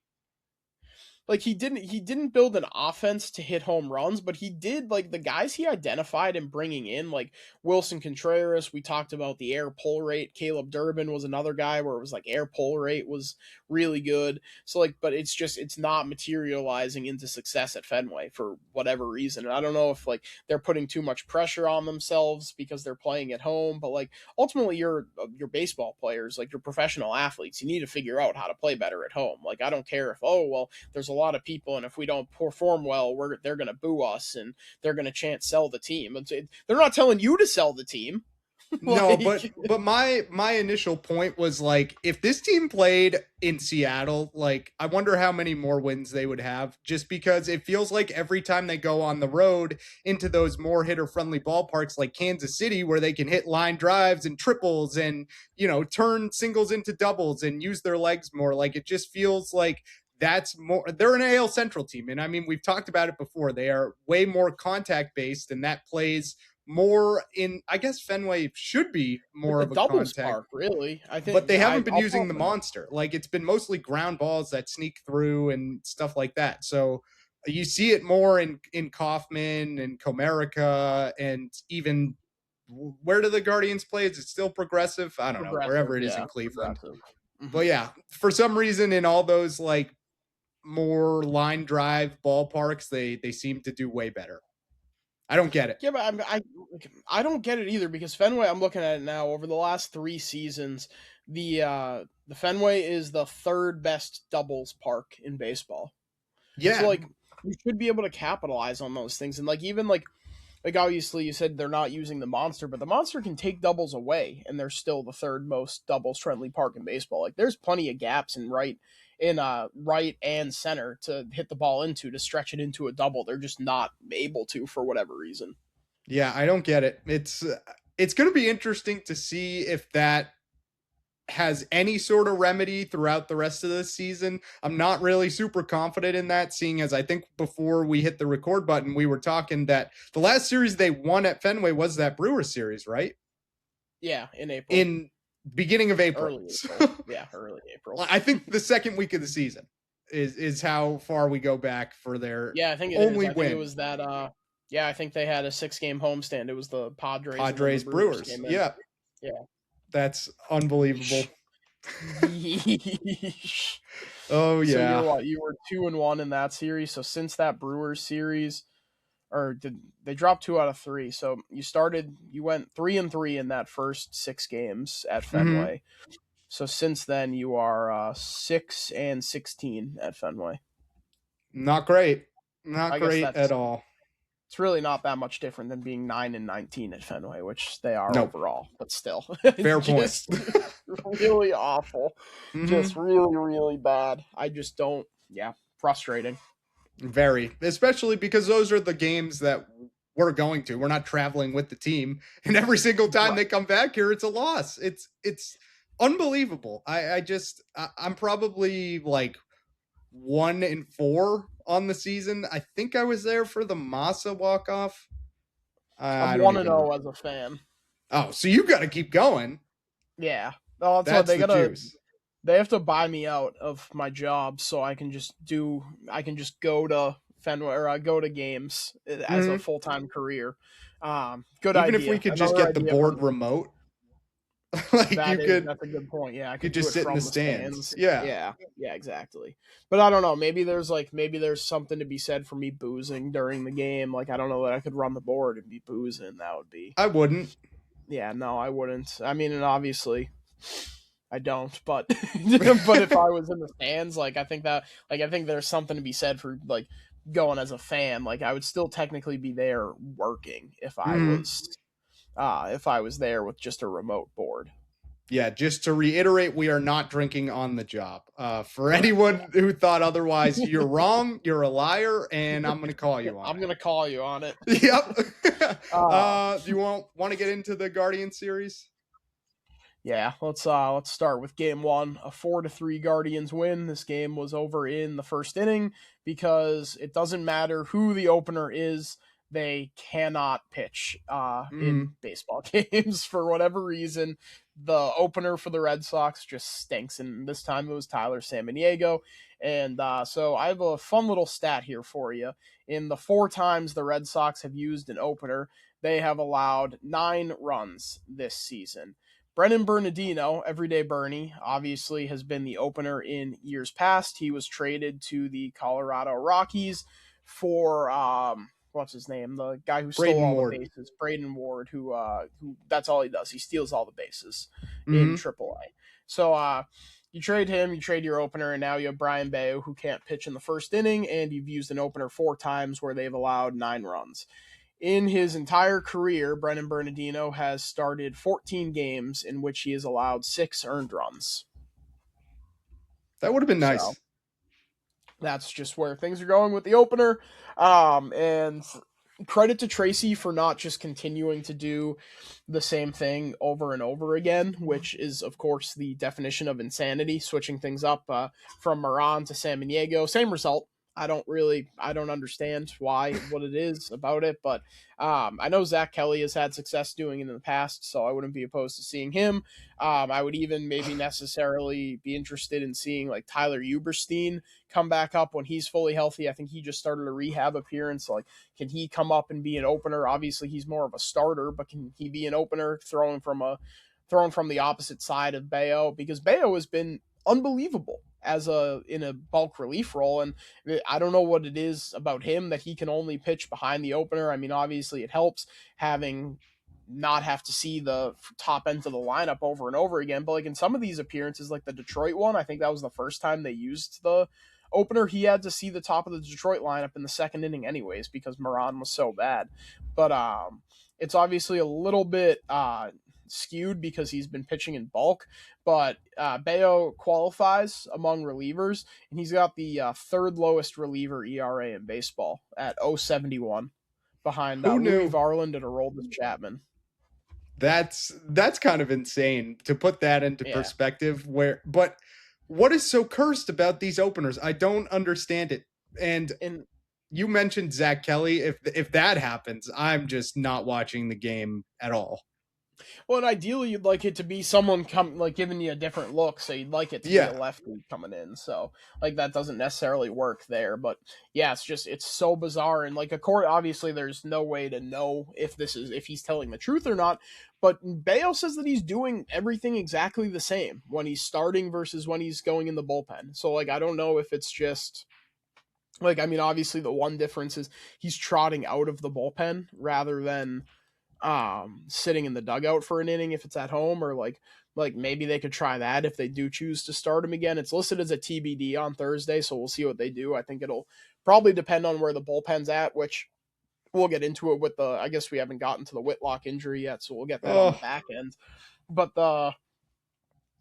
Like he didn't build an offense to hit home runs, but he did, like the guys he identified and bringing in, like Wilson Contreras. We talked about the air pull rate. Caleb Durbin was another guy where it was like air pull rate was really good. So like, but it's not materializing into success at Fenway for whatever reason. And I don't know if like they're putting too much pressure on themselves because they're playing at home, but like ultimately you're baseball players, like you're professional athletes. You need to figure out how to play better at home. Like I don't care if, oh, well, there's a lot of people, and if we don't perform well, they're going to boo us and they're going to chant sell the team. They're not telling you to sell the team. No, but my initial point was like, if this team played in Seattle, like I wonder how many more wins they would have, just because it feels like every time they go on the road into those more hitter friendly ballparks like Kansas City, where they can hit line drives and triples and, turn singles into doubles and use their legs more, like it just feels like that's more, they're an AL Central team. And I mean, we've talked about it before. They are way more contact based, and that plays more in, I guess Fenway should be more of a doubles contact park, really. I think, but they haven't been using the monster. Like it's been mostly ground balls that sneak through and stuff like that. So you see it more in Kaufman and Comerica, and even where do the Guardians play? Is it still Progressive? I don't know, wherever it is in Cleveland. But yeah, for some reason in all those like more line drive ballparks, they seem to do way better. I don't get it. Yeah, but I don't get it either, because Fenway, I'm looking at it now, over the last 3 seasons, the Fenway is the third best doubles park in baseball. Yeah. So like you should be able to capitalize on those things. And like even like obviously you said they're not using the monster, but the monster can take doubles away and they're still the third most doubles friendly park in baseball. Like there's plenty of gaps in right and center to hit the ball into, to stretch it into a double. They're just not able to for whatever reason. Yeah, I don't get it. It's going to be interesting to see if that has any sort of remedy throughout the rest of the season. I'm not really super confident in that, seeing as I think before we hit the record button, we were talking that the last series they won at Fenway was that Brewers series, right? Yeah, in April. In beginning of April. Early April. Yeah, early April. I think the second week of the season is how far we go back for their I think it only is. I win. think it was that I think they had a 6-game homestand. It was the Padres Brewers. Yeah. That's unbelievable. Oh yeah. So you were 2-1 in that series. So since that Brewers series, or they dropped 2 out of 3. So you went 3-3 in that first 6 games at Fenway. Mm-hmm. So since then you are 6-16 at Fenway. Not great. Not great at all. It's really not that much different than being 9-19 at Fenway, which they are overall, but still. Fair point. Really awful. Mm-hmm. Just really, really bad. I just don't. Yeah, frustrating. Very, especially because those are the games that we're going to. We're not traveling with the team, and every single time they come back here, it's a loss. It's unbelievable. I'm probably like 1-4 on the season. I think I was there for the Massa walk-off. I'm 1-0 as a fan. Oh, so you got to keep going. Yeah. Oh, that's what they have to buy me out of my job so I can just go to Fenway or go to games as a full-time career. Good idea. Even if we could just get the board remote. That's a good point. Yeah, I could just sit in the stands. Yeah, exactly. But I don't know. Maybe there's something to be said for me boozing during the game. Like I don't know that I could run the board and be boozing. That would be. I wouldn't. Yeah, no, I wouldn't. I mean, and obviously, I don't. But but if I was in the stands, I think there's something to be said for going as a fan. I would still technically be there working if I was there with just a remote board. Yeah, just to reiterate, we are not drinking on the job. For anyone who thought otherwise, you're wrong. You're a liar, and I'm going to call you on it. I'm going to call you on it. Yep. Do you want to get into the Guardian series? Yeah, let's start with game 1, a 4-3 Guardians win. This game was over in the first inning because it doesn't matter who the opener is. They cannot pitch in baseball games for whatever reason. The opener for the Red Sox just stinks, and this time it was Tyler Samaniego. And so I have a fun little stat here for you. In the 4 times the Red Sox have used an opener, they have allowed 9 runs this season. Brennan Bernardino, Everyday Bernie, obviously has been the opener in years past. He was traded to the Colorado Rockies for what's his name? The guy who stole all the bases, Braden Ward, who that's all he does. He steals all the bases in AAA. So you trade him, you trade your opener, and now you have Brian Bayo, who can't pitch in the first inning, and you've used an opener 4 times where they've allowed 9 runs. In his entire career, Brennan Bernardino has started 14 games in which he has allowed 6 earned runs. That would have been nice. So, that's just where things are going with the opener. And credit to Tracy for not just continuing to do the same thing over and over again, which is, of course, the definition of insanity, switching things up from Moran to Samaniego. Same result. I don't understand what it is about it, but I know Zach Kelly has had success doing it in the past, so I wouldn't be opposed to seeing him. I would even maybe necessarily be interested in seeing Tyler Uberstein come back up when he's fully healthy. I think he just started a rehab appearance. Can he come up and be an opener? Obviously, he's more of a starter, but can he be an opener throwing from the opposite side of Bayo? Because Bayo has been unbelievable in a bulk relief role, and I don't know what it is about him that he can only pitch behind the opener. I mean, obviously it helps having not have to see the top ends of the lineup over and over again, but in some of these appearances, like the Detroit one, I think that was the first time they used the opener. He had to see the top of the Detroit lineup in the second inning anyways because Moran was so bad. But it's obviously a little bit skewed because he's been pitching in bulk, but Bayo qualifies among relievers, and he's got the 3rd lowest reliever ERA in baseball at 0.71 behind Louis Varland and Aroldis Chapman. That's kind of insane to put that into Yeah. perspective. But what is so cursed about these openers? I don't understand it. And And you mentioned Zach Kelly. If that happens, I'm just not watching the game at all. well, and ideally you'd like it to be someone giving you a different look, so you'd like it to be a Yeah, lefty coming in. So like that doesn't necessarily work there, but yeah, it's so bizarre and like a court. Obviously, there's no way to know if he's telling the truth or not. But Bayo says that he's doing everything exactly the same when he's starting versus when he's going in the bullpen. So like I don't know if it's just like I mean obviously the one difference is he's trotting out of the bullpen rather than sitting in the dugout for an inning if it's at home, or like maybe they could try that if they do choose to start him again. It's listed as a TBD on Thursday, so we'll see what they do. I think it'll probably depend on where the bullpen's at, which we'll get into it with I guess we haven't gotten to the Whitlock injury yet, so we'll get that on the oh, back end. But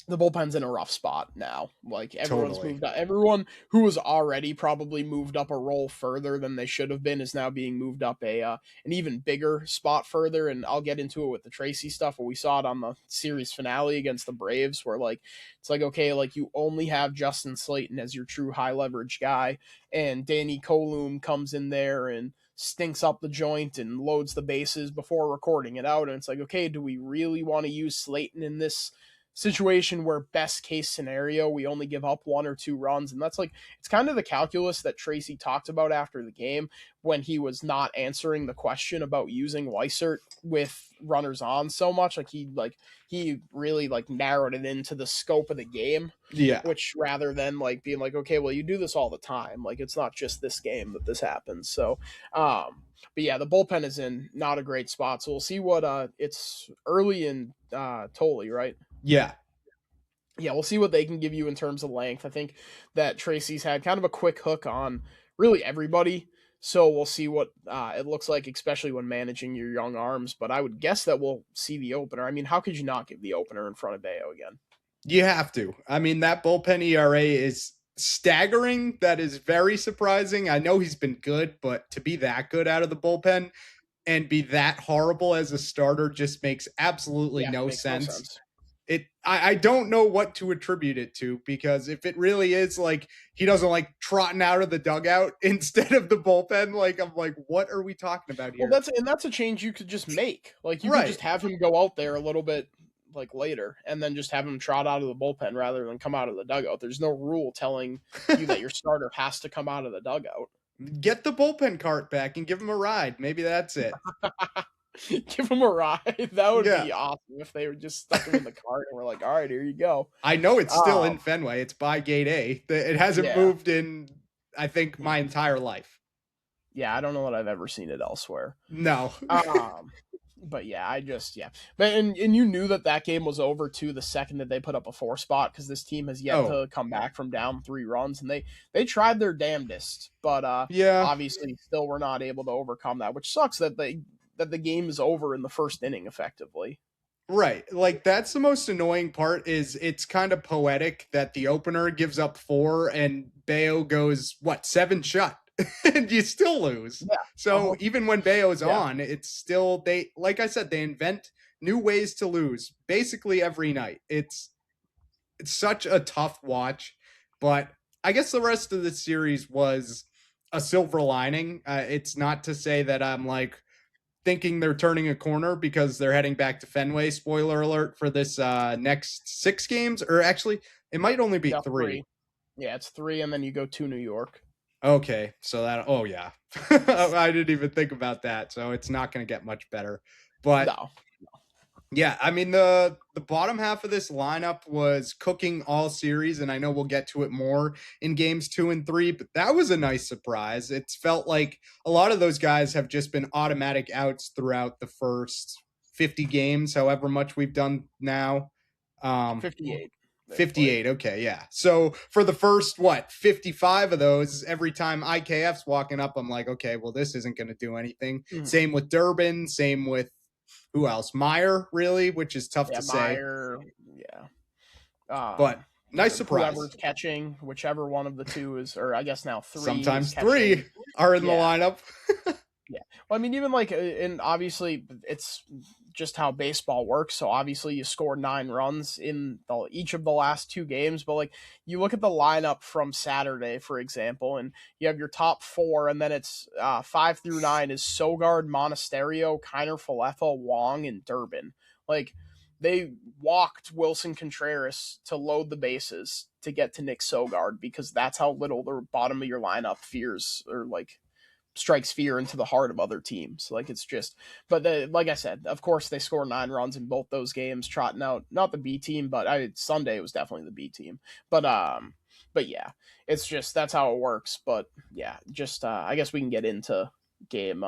the bullpen's in a rough spot now. Like everyone's totally. moved up. Everyone who was already probably moved up a role further than they should have been is now being moved up an even bigger spot further. And I'll get into it with the Tracy stuff. But we saw it on the series finale against the Braves, where like it's like okay, like you only have Justin Slayton as your true high leverage guy, and Danny Colum comes in there and stinks up the joint and loads the bases before recording it out. And it's like okay, do we really want to use Slayton in this situation where best case scenario we only give up 1 or 2 runs? And that's like it's kind of the calculus that Tracy talked about after the game when he was not answering the question about using Weissert with runners on so much. He really like narrowed it into the scope of the game, Yeah. which rather than like being like okay, well you do this all the time, like it's not just this game that this happens. So but yeah, the bullpen is in not a great spot, so we'll see what it's early in Tolley, right? Yeah. Yeah, we'll see what they can give you in terms of length. I think that Tracy's had kind of a quick hook on really everybody. So we'll see what it looks like, especially when managing your young arms. But I would guess that we'll see the opener. I mean, how could you not give the opener in front of Bayo again? You have to. I mean, that bullpen ERA is staggering. That is very surprising. I know he's been good, but to be that good out of the bullpen and be that horrible as a starter just makes absolutely Yeah, no makes no sense. sense. I don't know what to attribute it to, because if it really is like he doesn't like trotting out of the dugout instead of the bullpen, like I'm like, what are we talking about Well, here? that's a change you could just make. Like you could Right. just have him go out there a little bit like later and then just have him trot out of the bullpen rather than come out of the dugout. There's no rule telling you that your starter has to come out of the dugout. Get the bullpen cart back and give him a ride. Maybe that's it. Give him a ride. That would Yeah. be awesome if they were just stuck him in the cart and we're like, all right, here you go. I know it's still in Um, Fenway. It's by gate A. It hasn't yeah, moved in, I think, my entire life. yeah. I don't know that I've ever seen it elsewhere. No. Um, but yeah, But and you knew that game was over too the second that they put up a 4 spot because this team has yet Oh, to come back from down 3 runs and they tried their damnedest, but yeah. obviously still were not able to overcome that, which sucks that the game is over in the first inning effectively. Right. Like that's the most annoying part is it's kind of poetic that the opener gives up 4 and Bayo goes, what, 7 shut and you still lose. Yeah. So Uh-huh. even when Bayo's Yeah. on, it's still, like I said, they invent new ways to lose basically every night. It's such a tough watch, but I guess the rest of the series was a silver lining. It's not to say that I'm like thinking they're turning a corner because they're heading back to Fenway. Spoiler alert for this next 6 games, or actually, it might only be No, 3. 3. Yeah, it's 3, and then you go to New York. Okay, so that oh yeah, I didn't even think about that. So it's not going to get much better, but No. yeah, I mean the bottom half of this lineup was cooking all series, and I know we'll get to it more in games 2 and 3, but that was a nice surprise. It's felt like a lot of those guys have just been automatic outs throughout the first 50 games, however much we've done now. 58. 58, okay, yeah. So for the first 55 of those, every time IKF's walking up, I'm like, okay, well, this isn't going to do anything. Mhm. Same with Durbin, same with who else? Meyer, really, which is tough Yeah, to say. Meyer, yeah. But nice surprise. Whoever's catching, whichever one of the two is, or I guess now 3. Sometimes is catching. 3 are in the Yeah. lineup. Yeah. Well, I mean, even like, and obviously it's just how baseball works. So obviously you scored 9 runs in each of the last 2 games, but like you look at the lineup from Saturday, for example, and you have your top 4, and then it's 5 through 9 is Sogard, Monasterio, Kiner Falefa, Wong, and Durbin. Like they walked Wilson Contreras to load the bases to get to Nick Sogard because that's how little the bottom of your lineup fears or like strikes fear into the heart of other teams. Like it's just, but like I said, of course they score 9 runs in both those games, trotting out not the B team, but Sunday was definitely the B team. But yeah, it's just that's how it works. But yeah, just I guess we can get into game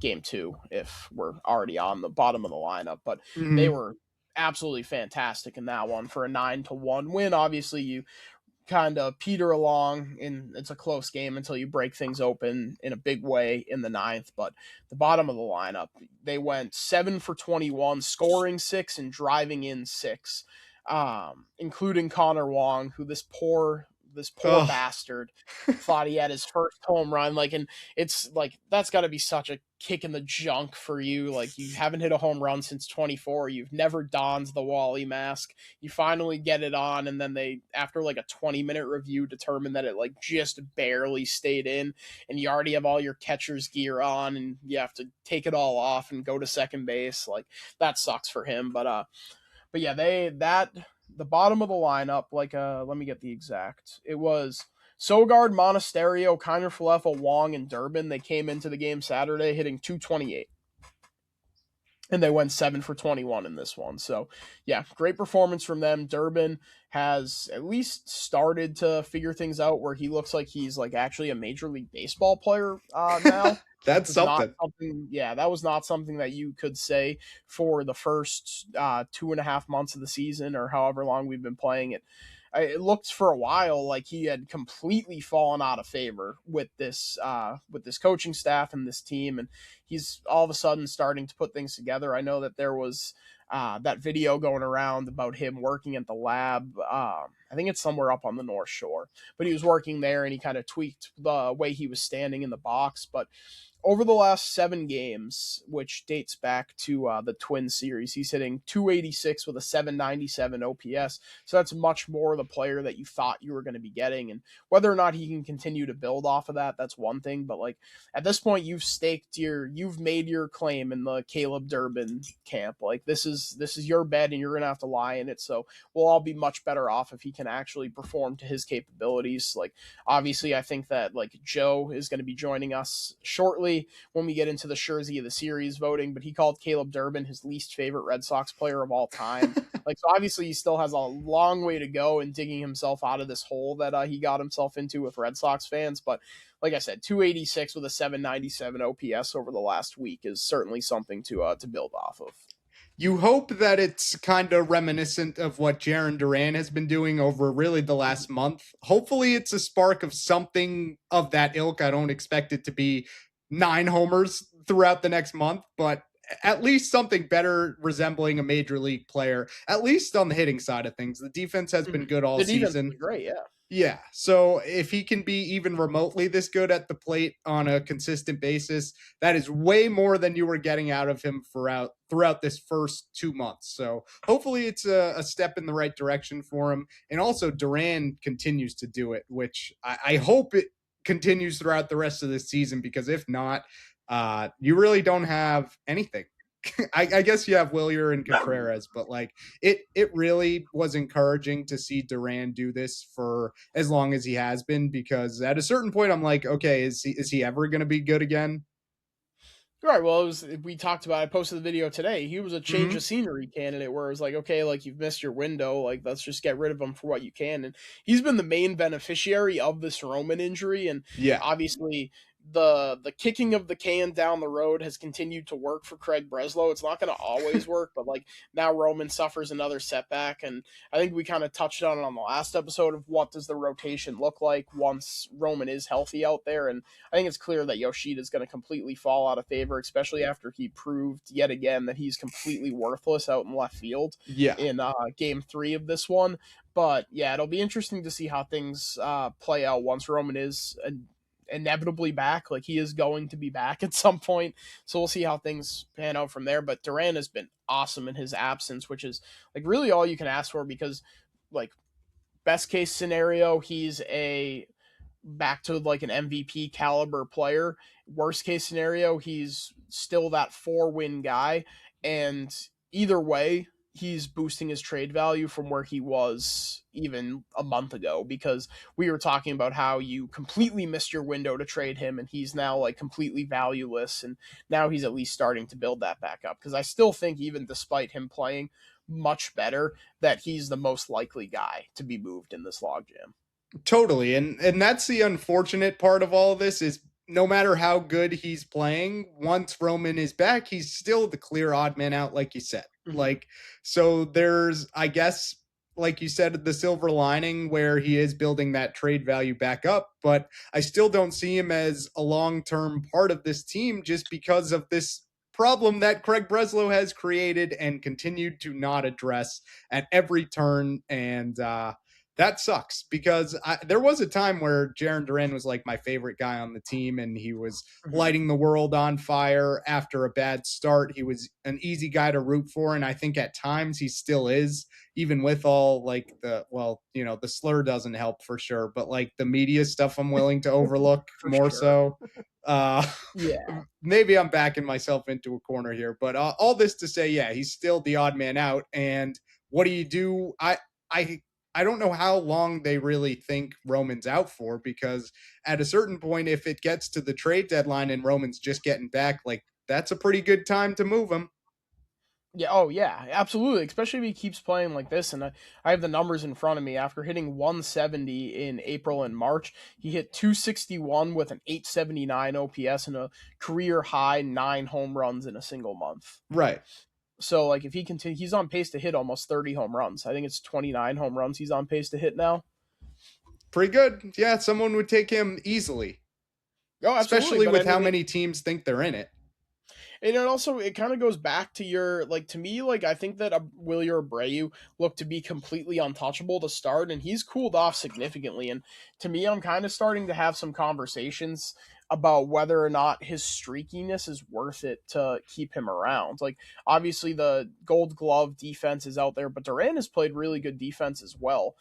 2 if we're already on the bottom of the lineup. But they were absolutely fantastic in that one for a 9-1 win. Obviously, you kind of peter along and it's a close game until you break things open in a big way in the 9th. But the bottom of the lineup, they went 7 for 21, scoring 6 and driving in 6, including Connor Wong, who this poor bastard thought he had his first home run. Like, and it's like, that's gotta be such a kick in the junk for you. Like you haven't hit a home run since 24. You've never donned the Wally mask. You finally get it on. And then they, after like a 20-minute review, determine that it like just barely stayed in, and you already have all your catcher's gear on and you have to take it all off and go to second base. Like that sucks for him. But yeah, the bottom of the lineup, like let me get the exact. It was Sogard, Monasterio, Kiner Falefa, Wong, and Durbin. They came into the game Saturday hitting .228. And they went 7 for 21 in this one. So, yeah, great performance from them. Durbin has at least started to figure things out where he looks like he's like actually a Major League Baseball player now. That's something. Yeah, that was not something that you could say for the first 2.5 months of the season or however long we've been playing it. It looked for a while like he had completely fallen out of favor with this coaching staff and this team, and he's all of a sudden starting to put things together. I know that there was that video going around about him working at the lab. I think it's somewhere up on the North Shore, but he was working there and he kind of tweaked the way he was standing in the box. But over the last 7 games, which dates back to the Twins series, he's hitting .286 with a .797 OPS. So that's much more the player that you thought you were going to be getting. And whether or not he can continue to build off of that, that's one thing. But like at this point, you've made your claim in the Caleb Durbin camp. Like this is your bed, and you're going to have to lie in it. So we'll all be much better off if he can actually perform to his capabilities. Like obviously, I think that like Joe is going to be joining us shortly when we get into the Shirsey of the series voting, but he called Caleb Durbin his least favorite Red Sox player of all time. Like, so obviously he still has a long way to go in digging himself out of this hole that he got himself into with Red Sox fans. But like I said, .286 with a .797 OPS over the last week is certainly something to build off of. You hope that it's kind of reminiscent of what Jarren Duran has been doing over really the last month. Hopefully it's a spark of something of that ilk. I don't expect it to be 9 homers throughout the next month, but at least something better resembling a major league player, at least on the hitting side of things. The defense has been good all season. Great, yeah. Yeah. So if he can be even remotely this good at the plate on a consistent basis, that is way more than you were getting out of him throughout this first 2 months. So hopefully it's a step in the right direction for him. And also Duran continues to do it, which I hope it continues throughout the rest of the season, because if not, you really don't have anything. I guess you have Willier and Contreras, but like it really was encouraging to see Duran do this for as long as he has been, because at a certain point I'm like, okay, is he ever going to be good again? Right. Well, we talked about, I posted the video today. He was a change of scenery candidate where it was like, okay, like you've missed your window. Like, let's just get rid of him for what you can. And he's been the main beneficiary of this Roman injury. And yeah, obviously the kicking of the can down the road has continued to work for Craig Breslow. It's not going to always work, but like now Roman suffers another setback. And I think we kind of touched on it on the last episode of what does the rotation look like once Roman is healthy out there. And I think it's clear that Yoshida is going to completely fall out of favor, especially after he proved yet again that he's completely worthless out in left field in game 3 of this one. But yeah, it'll be interesting to see how things play out once Roman is inevitably back. Like, he is going to be back at some point. So we'll see how things pan out from there. But Duran has been awesome in his absence, which is like really all you can ask for, because like best case scenario, he's a back to like an MVP caliber player. Worst case scenario, he's still that 4-win guy. And either way, he's boosting his trade value from where he was even a month ago, because we were talking about how you completely missed your window to trade him and he's now like completely valueless, and now he's at least starting to build that back up, because I still think, even despite him playing much better, that he's the most likely guy to be moved in this logjam. Totally. And that's the unfortunate part of all of this is no matter how good he's playing, once Roman is back, he's still the clear odd man out, like you said. Mhm. Like, so there's, I guess, like you said, the silver lining where he is building that trade value back up, but I still don't see him as a long-term part of this team just because of this problem that Craig Breslow has created and continued to not address at every turn. And that sucks because there was a time where Jarren Duran was like my favorite guy on the team, and he was lighting the world on fire after a bad start. He was an easy guy to root for, and I think at times he still is, even with all like the, well, you know, the slur doesn't help for sure, but like the media stuff I'm willing to overlook more sure. So. Yeah. Maybe I'm backing myself into a corner here, but all this to say, yeah, he's still the odd man out. And what do you do? I don't know how long they really think Roman's out for, because at a certain point, if it gets to the trade deadline and Roman's just getting back, like that's a pretty good time to move him. Yeah, oh yeah, absolutely. Especially if he keeps playing like this. And I have the numbers in front of me. After hitting 170 in April and March, he hit 261 with an 879 OPS and a career high 9 home runs in a single month. Right. So like if he continues, he's on pace to hit almost 30 home runs. I think it's 29 home runs he's on pace to hit now. Pretty good. Yeah, someone would take him easily. Oh, absolutely. Especially But with I mean, how many teams think they're in it. And it also, it kind of goes back to your, like, to me, like, I think that Willie Abreu looked to be completely untouchable to start, and he's cooled off significantly. And to me, I'm kind of starting to have some conversations about whether or not his streakiness is worth it to keep him around. Like, obviously, the Gold Glove defense is out there, but Duran has played really good defense as well,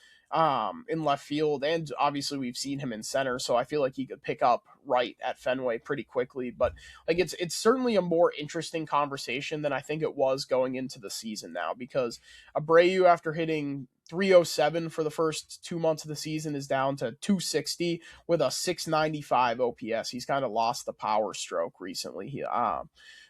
in left field, and obviously we've seen him in center, so I feel like he could pick up right at Fenway pretty quickly. But like it's certainly a more interesting conversation than I think it was going into the season now, because Abreu, after hitting 307 for the first 2 months of the season, is down to 260 with a 695 OPS. He's kind of lost the power stroke recently.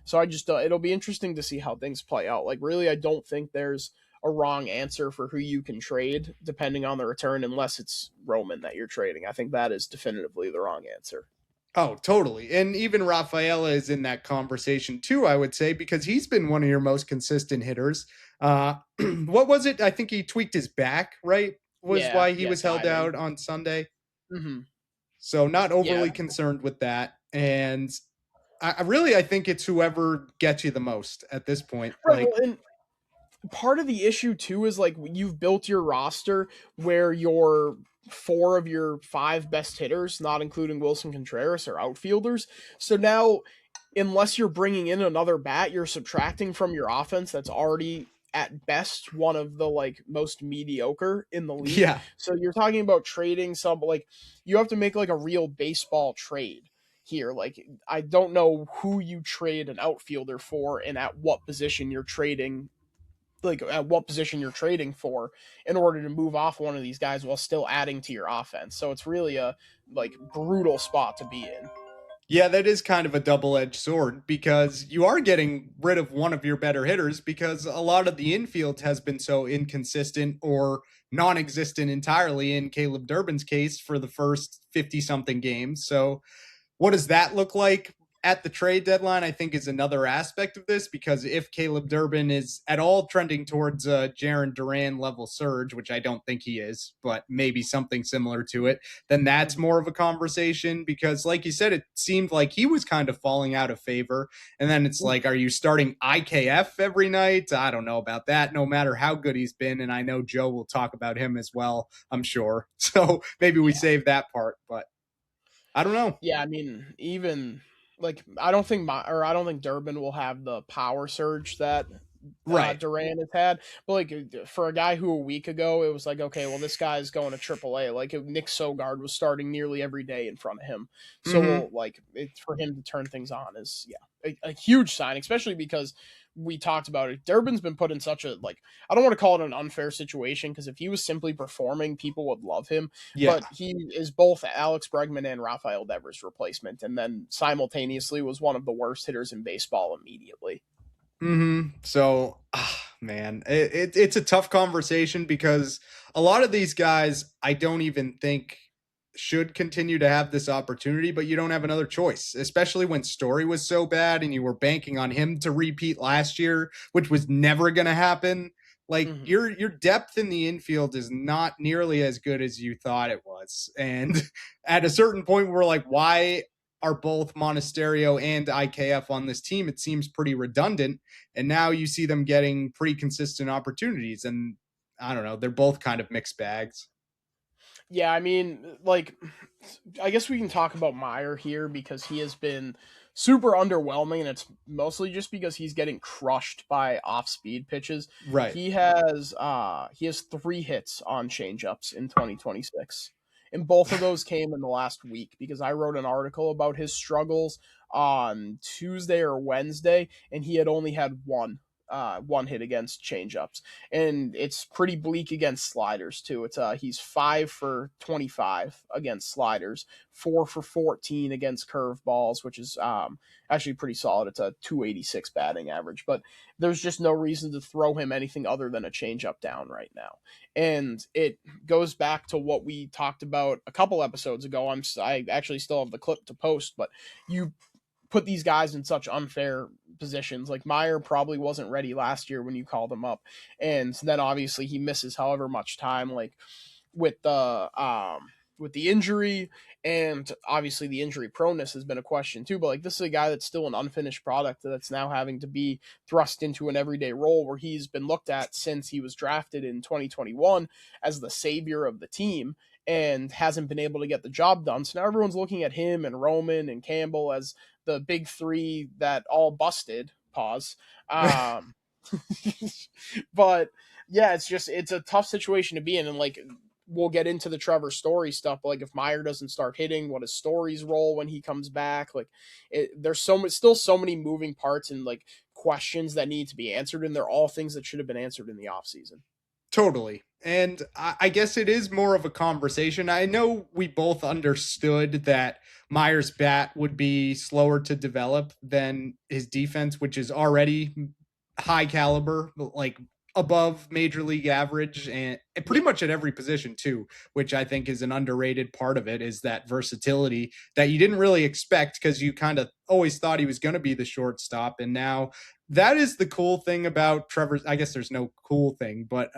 So I just it'll be interesting to see how things play out. Like, really, I don't think there's a wrong answer for who you can trade depending on the return, unless it's Roman that you're trading. I think that is definitively the wrong answer. Oh, totally. And even Rafaela is in that conversation too, I would say, because he's been one of your most consistent hitters. What was it? I think he tweaked his back, right? Was why he was held out on Sunday. Mm-hmm. So not overly concerned with that. And I think it's whoever gets you the most at this point. Right. Like, Well, and part of the issue too is like you've built your roster where your 4 of your 5 best hitters, not including Wilson Contreras, are outfielders. So now, unless you're bringing in another bat, you're subtracting from your offense that's already at best one of the like most mediocre in the league. yeah. So you're talking about trading some, like, you have to make like a real baseball trade here. Like, I don't know who you trade an outfielder for and at what position you're trading, like at what position you're trading for, in order to move off one of these guys while still adding to your offense. So it's really a like brutal spot to be in. Yeah, that is kind of a double-edged sword, because you are getting rid of one of your better hitters, because a lot of the infield has been so inconsistent or non-existent entirely in Caleb Durbin's case for the first 50-something games. So what does that look like at the trade deadline? I think is another aspect of this, because if Caleb Durbin is at all trending towards a Jarren Duran level surge, which I don't think he is, but maybe something similar to it, then that's more of a conversation, because like you said, it seemed like he was kind of falling out of favor. And then it's like, are you starting IKF every night? I don't know about that, no matter how good he's been. And I know Joe will talk about him as well, I'm sure. So maybe we save that part, but I don't know. Yeah, I mean, even like I don't think Durbin will have the power surge that Right. Duran has had. But like for a guy who a week ago it was like, okay, well this guy's going to AAA. Like Nick Sogard was starting nearly every day in front of him. So Hmm. we'll, like it's for him to turn things on is a huge sign, especially because we talked about it. Durbin's been put in such a like I don't want to call it an unfair situation because if he was simply performing, people would love him. Yeah. But he is both Alex Bregman and Rafael Devers' replacement, and then simultaneously was one of the worst hitters in baseball immediately. So, man, it's a tough conversation because a lot of these guys I don't even think should continue to have this opportunity, but you don't have another choice, especially when Story was so bad and you were banking on him to repeat last year, which was never going to happen. Like Mm-hmm. your depth in the infield is not nearly as good as you thought it was. And at a certain point we're like, why are both Monasterio and IKF on this team? It seems pretty redundant. And now you see them getting pretty consistent opportunities. And I don't know, they're both kind of mixed bags. Yeah, I mean, like, I guess we can talk about Meyer here because he has been super underwhelming, and it's mostly just because he's getting crushed by off-speed pitches. Right. He has 3 hits on changeups in 2026, and both of those came in the last week because I wrote an article about his struggles on Tuesday or Wednesday, and he had only had one hit against changeups, and it's pretty bleak against sliders too. It's he's 5 for 25 against sliders, 4 for 14 against curveballs, which is actually pretty solid. It's a 286 batting average, but there's just no reason to throw him anything other than a changeup down right now. And it goes back to what we talked about a couple episodes ago. I actually still have the clip to post, but you put these guys in such unfair positions. Like Meyer probably wasn't ready last year when you called him up, and then obviously he misses however much time. Like with the injury, and obviously the injury proneness has been a question too. But like this is a guy that's still an unfinished product that's now having to be thrust into an everyday role where he's been looked at since he was drafted in 2021 as the savior of the team and hasn't been able to get the job done. So now everyone's looking at him and Roman and Campbell as the big three that all busted. Pause. But yeah, it's a tough situation to be in, and like we'll get into the Trevor Story stuff. But like if Meyer doesn't start hitting, what is Story's role when he comes back? Like there's still so many moving parts and like questions that need to be answered, and they're all things that should have been answered in the offseason. Totally. And I guess it is more of a conversation. I know we both understood that Meyer's bat would be slower to develop than his defense, which is already high caliber, like above major league average and pretty Yeah. much at every position too, which I think is an underrated part of it, is that versatility that you didn't really expect because you kind of always thought he was going to be the shortstop. And now that is the cool thing about Trevor's. I guess there's no cool thing, but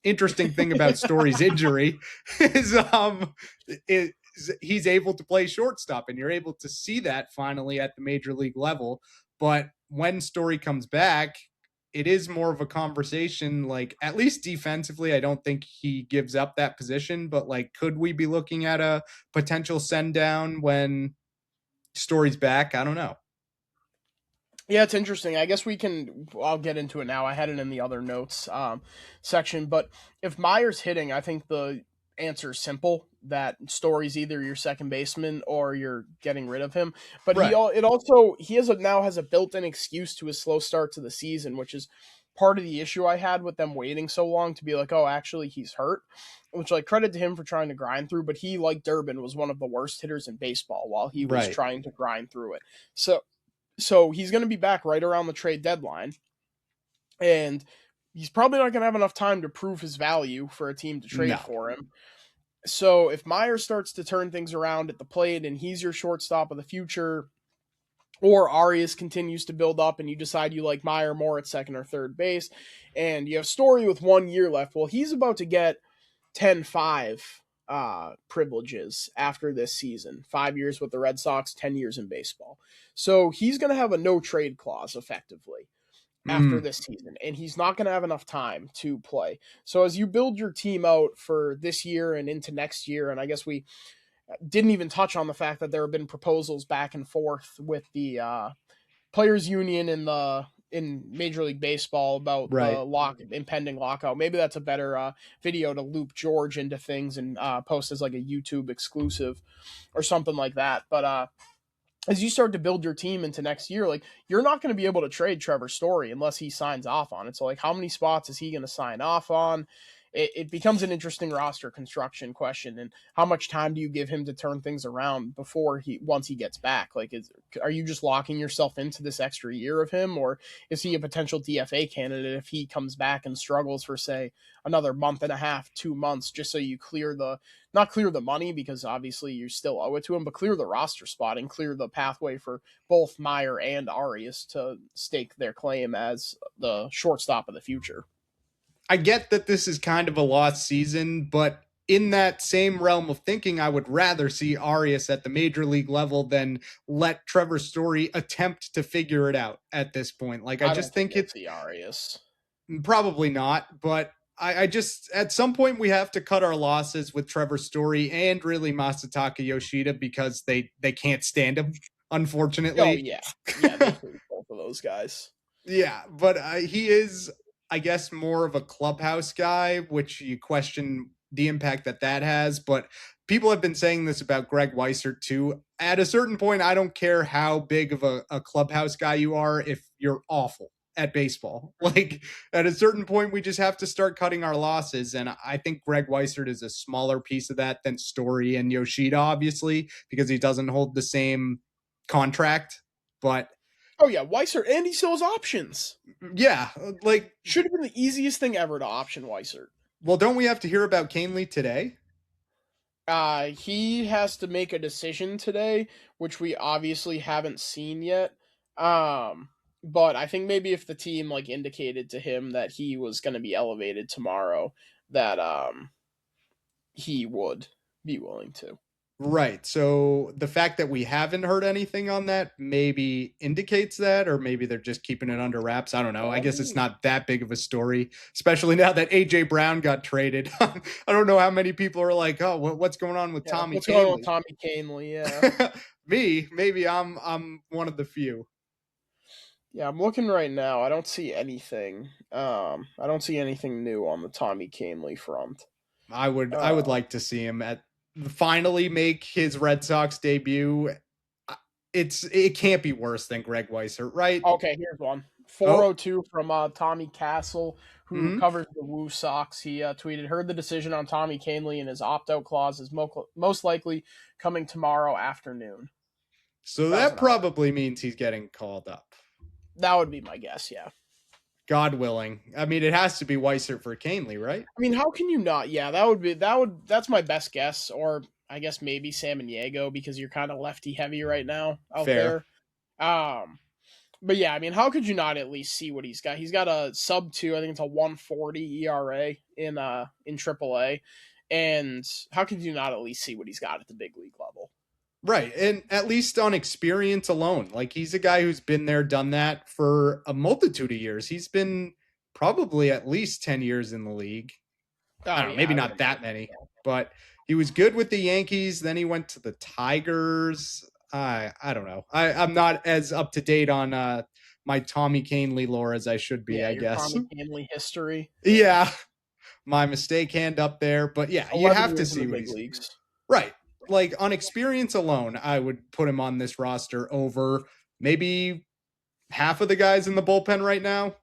interesting thing about Story's injury is he's able to play shortstop, and you're able to see that finally at the major league level. But when Story comes back, it is more of a conversation. Like at least defensively, I don't think he gives up that position. But like, could we be looking at a potential send down when Story's back? I don't know. Yeah, it's interesting. I guess I'll get into it now. I had it in the other notes section, but if Meyer's hitting, I think the answer is simple. That Story's either your second baseman or you're getting rid of him. But Right. now has a built-in excuse to his slow start to the season, which is part of the issue I had with them waiting so long to be like, oh, actually he's hurt. Which like credit to him for trying to grind through, but he, like Durbin, was one of the worst hitters in baseball while he was Right. trying to grind through it. So he's going to be back right around the trade deadline, and he's probably not going to have enough time to prove his value for a team to trade No. for him. So if Meyer starts to turn things around at the plate and he's your shortstop of the future, or Arias continues to build up and you decide you like Meyer more at second or third base, and you have Story with 1 year left, well, he's about to get 10-5 privileges after this season. 5 years with the Red Sox, 10 years in baseball. So he's going to have a no trade clause effectively after this season, and he's not going to have enough time to play. So as you build your team out for this year and into next year, and I guess didn't even touch on the fact that there have been proposals back and forth with the players union in Major League Baseball about Right. the impending lockout. Maybe that's a better video to loop George into things and post as like a YouTube exclusive or something like that. But as you start to build your team into next year, like you're not going to be able to trade Trevor Story unless he signs off on it. So like, how many spots is he going to sign off on? It becomes an interesting roster construction question, and how much time do you give him to turn things around before once he gets back? Like, are you just locking yourself into this extra year of him, or is he a potential DFA candidate if he comes back and struggles for say another month and a half, 2 months, just so you not clear the money because obviously you still owe it to him, but clear the roster spot and clear the pathway for both Meyer and Arias to stake their claim as the shortstop of the future. I get that this is kind of a lost season, but in that same realm of thinking, I would rather see Arias at the major league level than let Trevor Story attempt to figure it out at this point. Like, I just think it's the Arias. Probably not, but I just at some point we have to cut our losses with Trevor Story and really Masataka Yoshida because they can't stand him, unfortunately. Oh yeah, they hate both of those guys. Yeah, but he is, I guess, more of a clubhouse guy, which you question the impact that has. But people have been saying this about Greg Weissert too. At a certain point, I don't care how big of a clubhouse guy you are if you're awful at baseball. Like at a certain point, we just have to start cutting our losses. And I think Greg Weissert is a smaller piece of that than Story and Yoshida, obviously, because he doesn't hold the same contract. But oh yeah, Weissert, and he still has options. yeah, like should have been the easiest thing ever to option Weissert. Well, don't we have to hear about Canely today? He has to make a decision today, which we obviously haven't seen yet. But I think maybe if the team like indicated to him that he was going to be elevated tomorrow, that he would be willing to. Right. So the fact that we haven't heard anything on that maybe indicates that, or maybe they're just keeping it under wraps. I don't know. I guess it's not that big of a story, especially now that AJ Brown got traded. I don't know how many people are like, "Oh, what's going on with Tommy?" What's going on with Tommy Canely? Yeah. Maybe I'm one of the few. Yeah, I'm looking right now. I don't see anything. I don't see anything new on the Tommy Canely front. I would like to see him finally make his Red Sox debut. It can't be worse than Greg Weissert, right? Okay, here's one. 402 from Tommy Castle, who covers the Woo Sox. He tweeted, heard the decision on Tommy Canely and his opt-out clause is most likely coming tomorrow afternoon. So that probably means he's getting called up. That would be my guess, yeah. God willing. I mean, it has to be Weissert for Canely, right? I mean, how can you not? Yeah, that's my best guess, or I guess maybe Samaniego because you're kind of lefty heavy right now out there. But yeah, I mean, how could you not at least see what he's got? He's got a sub-2, I think it's a 140 ERA in AAA, and how could you not at least see what he's got at the big league level? Right, and at least on experience alone. Like, he's a guy who's been there, done that for a multitude of years. He's been probably at least 10 years in the league. I don't know, maybe not that many, but he was good with the Yankees. Then he went to the Tigers. I don't know. I'm not as up to date on my Tommy Canely lore as I should be, I guess. Tommy Canely history. Yeah, my mistake hand up there. But yeah, you have to see what he's leagues. Right. Like, on experience alone, I would put him on this roster over maybe half of the guys in the bullpen right now.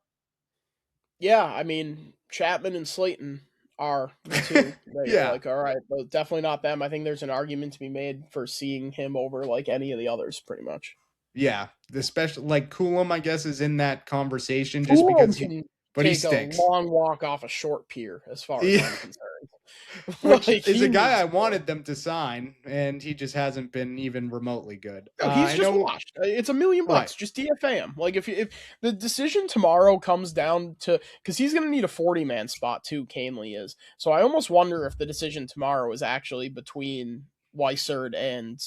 Yeah, I mean, Chapman and Slayton are the two. Yeah. Like, all right, but definitely not them. I think there's an argument to be made for seeing him over, like, any of the others, pretty much. Yeah, especially, like, Coulomb, I guess, is in that conversation just because he stinks. A long walk off a short pier, as far as I'm concerned. Which is a guy I wanted them to sign, and he just hasn't been even remotely good. No, he's just washed. It's $1 million. Right. Just DFA him. Like, if the decision tomorrow comes down to, because he's going to need a 40-man spot too, Canely is. So I almost wonder if the decision tomorrow is actually between Weissert and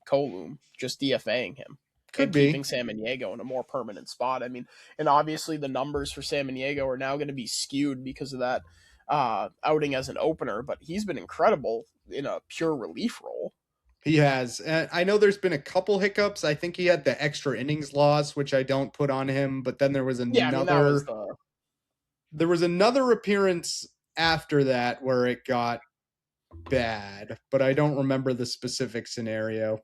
Coulomb, just DFAing him. Could be. Keeping Samaniego in a more permanent spot. I mean, and obviously the numbers for Samaniego are now going to be skewed because of that outing as an opener, but he's been incredible in a pure relief role. He has. And I know there's been a couple hiccups. I think he had the extra innings loss, which I don't put on him. But then there was Yeah, I mean, that was another appearance after that where it got bad, but I don't remember the specific scenario.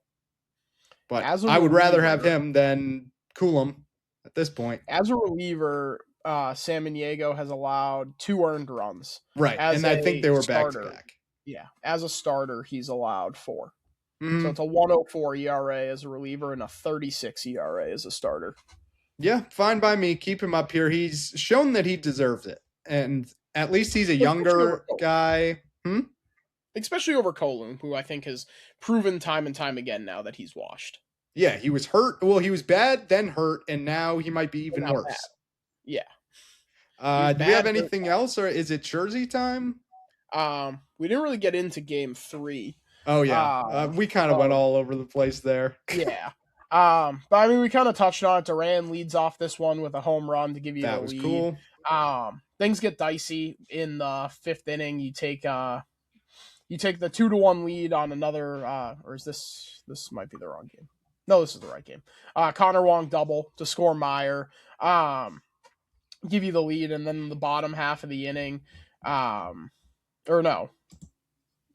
But I would rather have him than Coulomb at this point. As a reliever, Samaniego has allowed 2 earned runs. Right, and I think they were back-to-back. Yeah, as a starter, he's allowed 4. Mm-hmm. So it's a 104 ERA as a reliever and a 36 ERA as a starter. Yeah, fine by me. Keep him up here. He's shown that he deserves it. And at least he's a younger guy. Especially over Coulomb, who I think has proven time and time again now that he's washed. Yeah, he was hurt. Well, he was bad, then hurt, and now he might be even worse. Bad. Yeah. Do we have anything else, or is it Shirsey time? We didn't really get into game 3. Oh, yeah. We kind of went all over the place there. Yeah. But I mean, we kind of touched on it. Duran leads off this one with a home run to give you the lead. That was cool. Things get dicey in the 5th inning. You take the 2-1 lead on another, or is this might be the wrong game. No, this is the right game. Connor Wong double to score Meyer, give you the lead, and then in the bottom half of the inning, or no,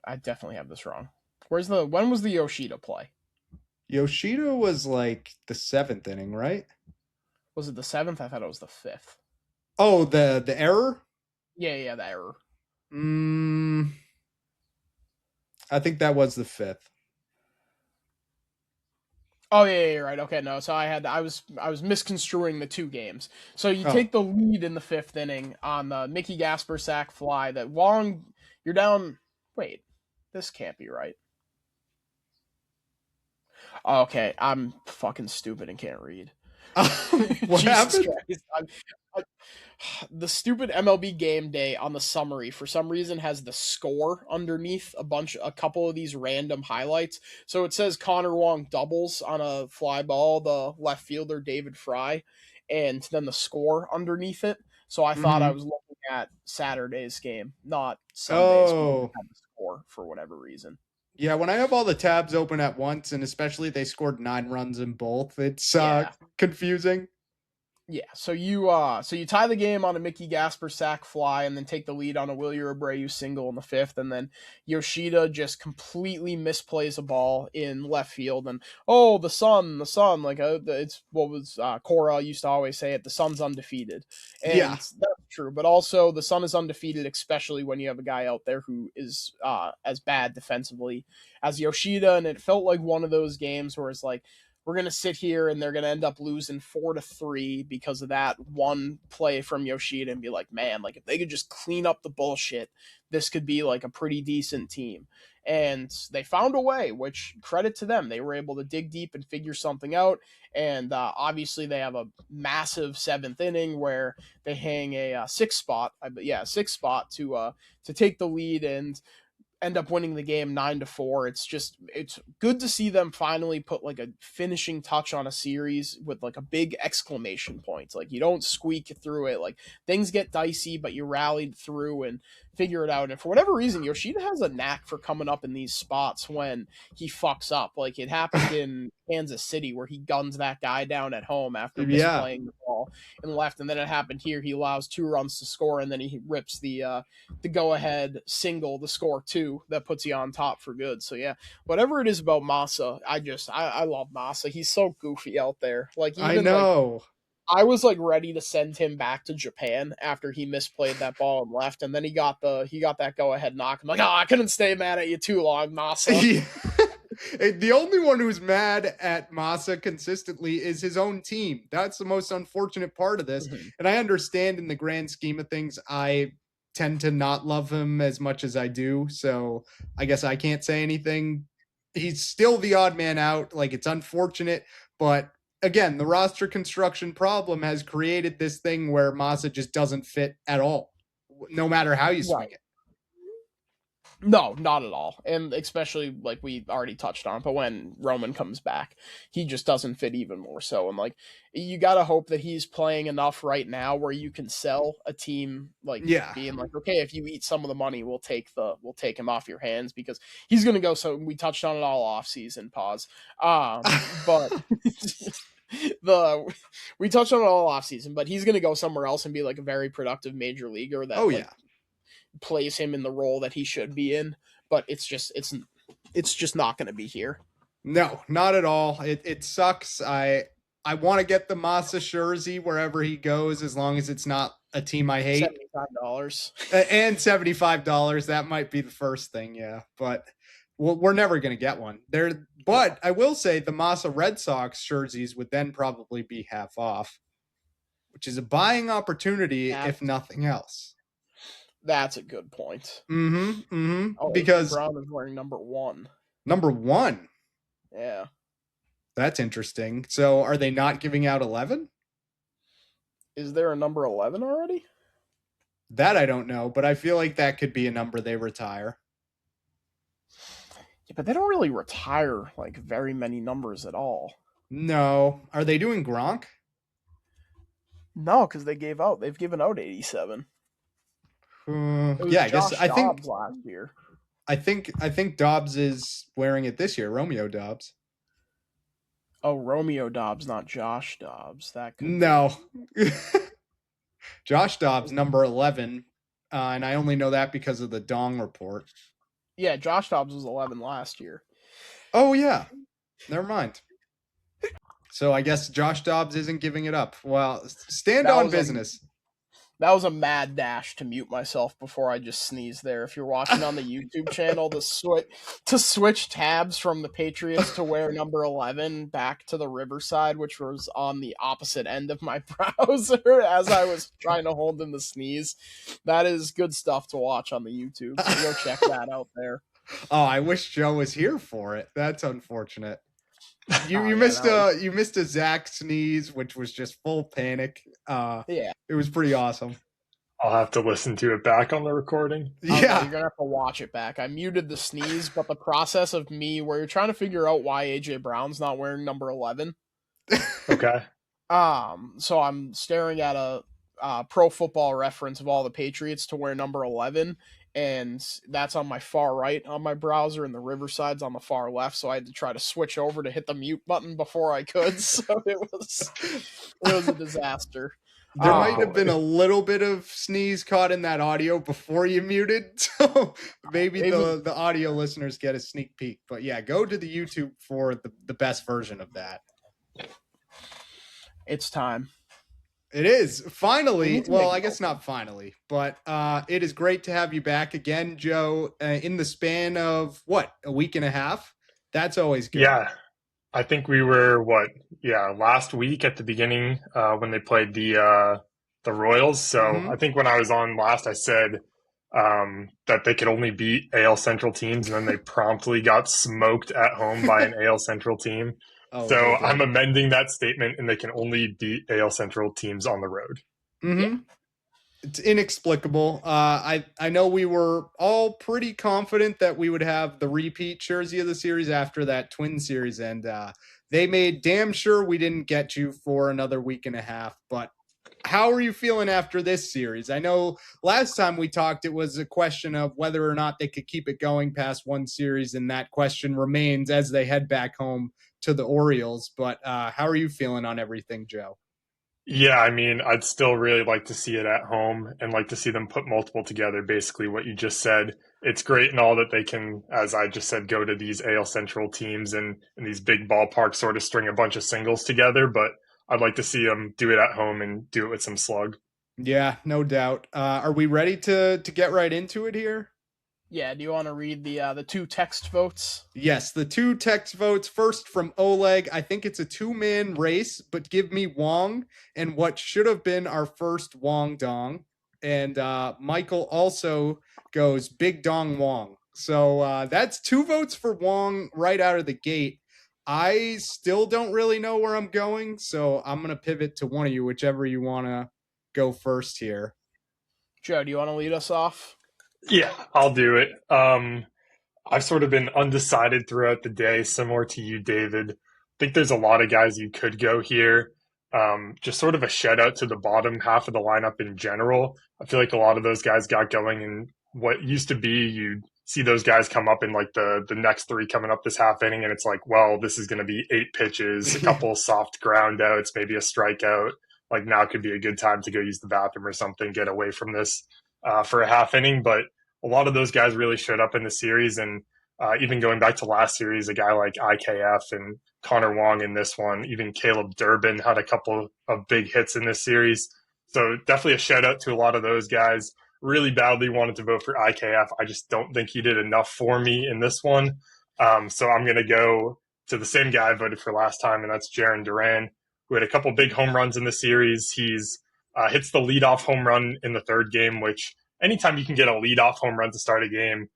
I definitely have this wrong. When was the Yoshida play? Yoshida was like the 7th inning, right? Was it the 7th? I thought it was the 5th. Oh, the error? Yeah, the error. I think that was the 5th. Oh yeah, you're right. Okay, no. So I was misconstruing the 2 games. So you take the lead in the 5th inning on the Mickey Gasper sac fly that Wong. You're down. Wait, this can't be right. Okay, I'm fucking stupid and can't read. What happened? The stupid MLB Game Day on the summary for some reason has the score underneath a couple of these random highlights. So it says Connor Wong doubles on a fly ball, the left fielder David Fry, and then the score underneath it. So I thought I was looking at Saturday's game, not Sunday's. The score for whatever reason. Yeah, when I have all the tabs open at once, and especially they scored 9 runs in both, it's confusing. Yeah, so you tie the game on a Mickey Gasper sac fly and then take the lead on a Wilyer Abreu single in the 5th, and then Yoshida just completely misplays a ball in left field, and the sun, like it's what was Cora used to always say it, the Sun's undefeated. And that's true, but also the Sun is undefeated, especially when you have a guy out there who is as bad defensively as Yoshida, and it felt like one of those games where it's like, we're going to sit here and they're going to end up losing 4-3 because of that one play from Yoshida and be like, man, like if they could just clean up the bullshit, this could be like a pretty decent team. And they found a way, which credit to them. They were able to dig deep and figure something out. And obviously they have a massive 7th inning where they hang a 6th spot. 6th spot to take the lead and end up winning the game 9-4. It's good to see them finally put like a finishing touch on a series with like a big exclamation point. Like you don't squeak through it. Like things get dicey, but you rallied through and figure it out. And for whatever reason, Yoshida has a knack for coming up in these spots when he fucks up. Like it happened in Kansas City where he guns that guy down at home after misplaying the ball and left. And then it happened here. He allows 2 runs to score and then he rips the go-ahead single, the score 2 that puts you on top for good. So yeah, whatever it is about Masa, I love Masa. He's so goofy out there. Like even, I know. I was like ready to send him back to Japan after he misplayed that ball and left, and then he got that go ahead knock. I'm like, I couldn't stay mad at you too long, Masa. The only one who's mad at Masa consistently is his own team. That's the most unfortunate part of this. And I understand in the grand scheme of things, I tend to not love him as much as I do. So I guess I can't say anything. He's still the odd man out. Like it's unfortunate, but again, the roster construction problem has created this thing where Masa just doesn't fit at all, no matter how you swing it. No, not at all. And especially like we already touched on, but when Roman comes back, he just doesn't fit even more so. And like you gotta hope that he's playing enough right now where you can sell a team like Yeah. being like, okay, if you eat some of the money, we'll take him off your hands because he's gonna go. So we touched on it all off season. Pause. But the we touched on it all off season, but he's gonna go somewhere else and be like a very productive major leaguer that Oh like yeah. plays him in the role that he should be in, but it's just not going to be here. No, not at all. It sucks. I want to get the Masa Shirsey wherever he goes, as long as it's not a team I hate. $75. And $75. That might be the first thing, yeah. But we're never going to get one. But I will say the Masa Red Sox jerseys would then probably be half off, which is a buying opportunity if nothing else. That's a good point. Oh, because Brown is wearing number 1. Number 1? Yeah. That's interesting. So are they not giving out 11? Is there a number 11 already? That I don't know, but I feel like that could be a number they retire. Yeah, but they don't really retire like very many numbers at all. No. Are they doing Gronk? No, because they've given out 87. Yeah, I think last year. I think Dobbs is wearing it this year. Romeo Dobbs. Oh, Romeo Dobbs, not Josh Dobbs. That could no. Josh Dobbs, number 11, and I only know that because of the Dong report. Yeah, Josh Dobbs was 11 last year. Oh yeah, never mind. So I guess Josh Dobbs isn't giving it up. Well, stand on business. That was a mad dash to mute myself before I just sneezed there. If you're watching on the YouTube channel, to switch tabs from the Patriots to wear number 11 back to the Riverside, which was on the opposite end of my browser as I was trying to hold in the sneeze. That is good stuff to watch on the YouTube. So go check that out there. Oh, I wish Joe was here for it. That's unfortunate. You missed a Zach sneeze, which was just full panic. Yeah, it was pretty awesome. I'll have to listen to it back on the recording. Yeah, you're gonna have to watch it back. I muted the sneeze, but the process of me where you're trying to figure out why AJ Brown's not wearing number 11. Okay. So I'm staring at a Pro Football Reference of all the Patriots to wear number 11. And that's on my far right on my browser, and the Riverside's on the far left. So I had to try to switch over to hit the mute button before I could. So it was a disaster. There might have been a little bit of sneeze caught in that audio before you muted. So maybe the audio listeners get a sneak peek. But yeah, go to the YouTube for the best version of that. It's time. It is finally. Well, I guess not finally, but it is great to have you back again, Joe. In the span of a week and a half. That's always good. Yeah, I think we were last week at the beginning when they played the Royals. So I think when I was on last, I said that they could only beat AL Central teams, and then they promptly got smoked at home by an AL Central team. So I'm amending that statement, and they can only beat AL Central teams on the road. Mm-hmm. Yeah. It's inexplicable. I know we were all pretty confident that we would have the repeat jersey of the series after that Twin series, and they made damn sure we didn't get you for another week and a half. But how are you feeling after this series? I know last time we talked, it was a question of whether or not they could keep it going past one series, and that question remains as they head back home to the Orioles. But how are you feeling on everything, Joe? Yeah, I mean, I'd still really like to see it at home and like to see them put multiple together, basically what you just said. It's great and all that they can, as I just said, go to these AL Central teams and in these big ballparks, sort of string a bunch of singles together, but I'd like to see them do it at home and do it with some slug. Yeah, no doubt. Are we ready to get right into it here? Yeah, do you want to read the 2 text votes? Yes, the 2 text votes. First from Oleg. I think it's a 2-man race, but give me Wong and what should have been our first Wong Dong. And Michael also goes Big Dong Wong. So that's 2 votes for Wong right out of the gate. I still don't really know where I'm going, so I'm going to pivot to one of you, whichever you want to go first here. Joe, do you want to lead us off? Yeah, I'll do it. I've sort of been undecided throughout the day, similar to you, David. I think there's a lot of guys you could go here. Just sort of a shout out to the bottom half of the lineup in general. I feel like a lot of those guys got going in what used to be you'd see those guys come up in like the next three coming up this half inning, and it's like, well, this is going to be 8 pitches, a couple soft ground outs, maybe a strikeout. Like now could be a good time to go use the bathroom or something, get away from this for a half inning. But a lot of those guys really showed up in the series. And even going back to last series, a guy like IKF and Connor Wong in this one, even Caleb Durbin had a couple of big hits in this series. So definitely a shout out to a lot of those guys. Really badly wanted to vote for IKF. I just don't think he did enough for me in this one. So I'm going to go to the same guy I voted for last time, and that's Jarren Duran, who had a couple big home runs in the series. He's hits the leadoff home run in the third game, which anytime you can get a leadoff home run to start a game,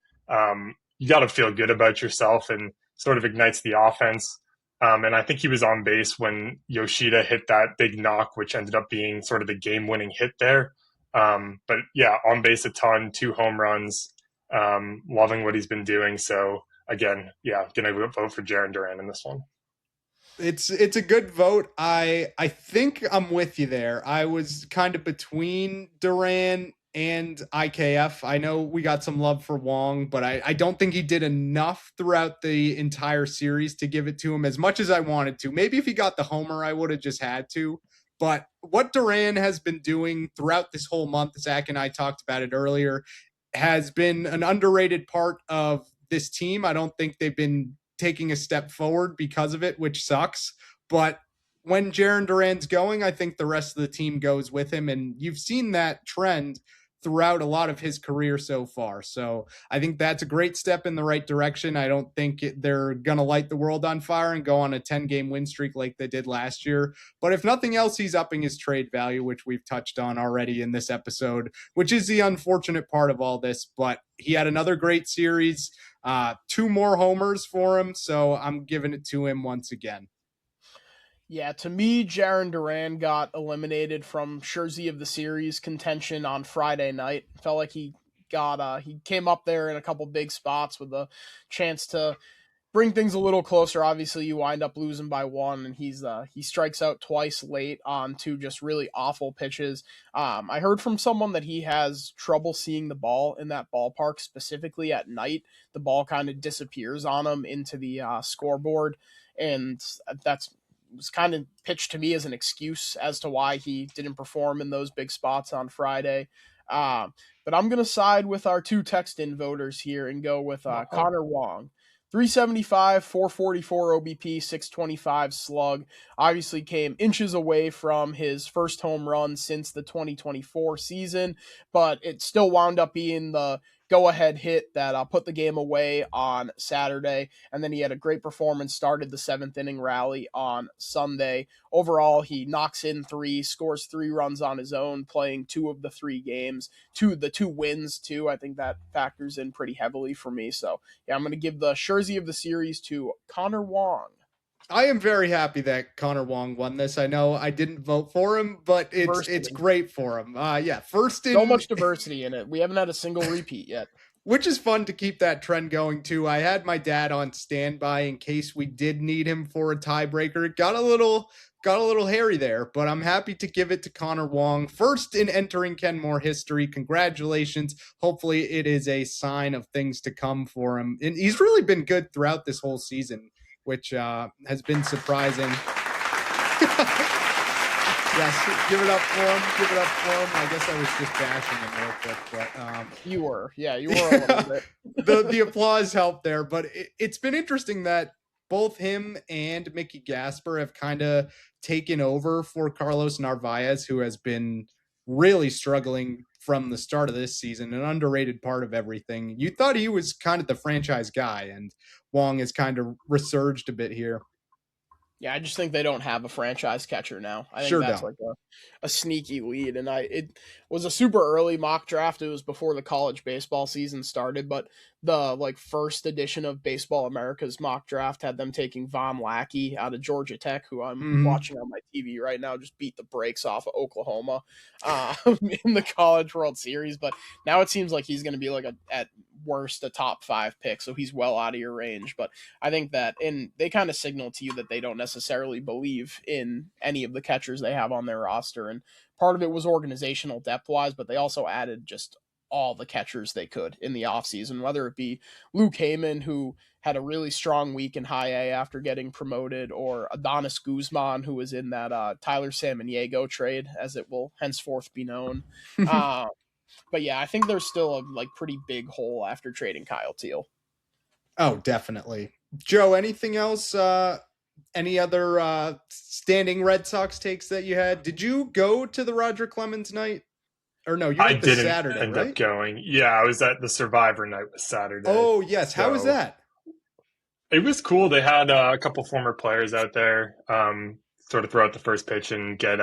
you got to feel good about yourself and sort of ignites the offense. And I think he was on base when Yoshida hit that big knock, which ended up being sort of the game-winning hit there. But yeah, on base a ton, 2 home runs, loving what he's been doing. So again, yeah, going to vote for Jarren Duran in this one. It's a good vote. I think I'm with you there. I was kind of between Duran and IKF. I know we got some love for Wong, but I don't think he did enough throughout the entire series to give it to him as much as I wanted to. Maybe if he got the homer, I would have just had to. But what Duran has been doing throughout this whole month, Zach and I talked about it earlier, has been an underrated part of this team. I don't think they've been taking a step forward because of it, which sucks. But when Jarren Duran's going, I think the rest of the team goes with him. And you've seen that trend throughout a lot of his career so far. So I think that's a great step in the right direction. I don't think they're going to light the world on fire and go on a 10-game win streak like they did last year. But if nothing else, he's upping his trade value, which we've touched on already in this episode, which is the unfortunate part of all this. But he had another great series, 2 more homers for him. So I'm giving it to him once again. Yeah, to me, Jarren Duran got eliminated from Shirsey of the series contention on Friday night. Felt like he came up there in a couple big spots with a chance to bring things a little closer. Obviously, you wind up losing by 1, and he strikes out twice late on 2 just really awful pitches. I heard from someone that he has trouble seeing the ball in that ballpark, specifically at night. The ball kind of disappears on him into the scoreboard, and that's was kind of pitched to me as an excuse as to why he didn't perform in those big spots on Friday. But I'm going to side with our 2 text-in voters here and go with Connor Wong. 375, 444 OBP, 625 slug. Obviously came inches away from his first home run since the 2024 season, but it still wound up being the go-ahead hit that put the game away on Saturday, and then he had a great performance, started the 7th inning rally on Sunday. Overall, he knocks in 3, scores 3 runs on his own, playing 2 of the 3 games, the 2 wins too. I think that factors in pretty heavily for me. So yeah, I'm going to give the Shirsey of the series to Connor Wong. I am very happy that Connor Wong won this. I know I didn't vote for him, but it's great for him. First in so much diversity in it. We haven't had a single repeat yet. Which is fun to keep that trend going too. I had my dad on standby in case we did need him for a tiebreaker. It got a little hairy there, but I'm happy to give it to Connor Wong. First in entering Kenmore history. Congratulations. Hopefully it is a sign of things to come for him. And he's really been good throughout this whole season, which has been surprising. Yes, give it up for him. Give it up for him. I guess I was just bashing him real quick, but you were a little bit. The applause helped there, but it's been interesting that both him and Mickey Gasper have kind of taken over for Carlos Narvaez, who has been really struggling from the start of this season, an underrated part of everything. You thought he was kind of the franchise guy, and Wong has kind of resurged a bit here. Yeah, I just think they don't have a franchise catcher now. I think Sure that's don't. like a sneaky lead. And it was a super early mock draft. It was before the college baseball season started, but the like first edition of Baseball America's mock draft had them taking Von Lackey out of Georgia Tech, who I'm Mhm. watching on my TV right now, just beat the brakes off of Oklahoma in the College World Series. But now it seems like he's going to be like at worst a top 5 pick, so he's well out of your range. But I think that, and they kind of signal to you that they don't necessarily believe in any of the catchers they have on their roster. And part of it was organizational depth wise, but they also added just all the catchers they could in the offseason, whether it be Luke Heyman, who had a really strong week in high A after getting promoted, or Adonis Guzman, who was in that Tyler Samaniego trade, as it will henceforth be known. But yeah, I think there's still a like pretty big hole after trading Kyle Teal. Oh, definitely. Joe, anything else? Any other standing Red Sox takes that you had? Did you go to the Roger Clemens night? Or no, you I went the didn't Saturday, end up right? going. Yeah, I was at the Survivor night was Saturday. Oh, yes. How was So that? it was cool. They had a couple former players out there, sort of throw out the first pitch and get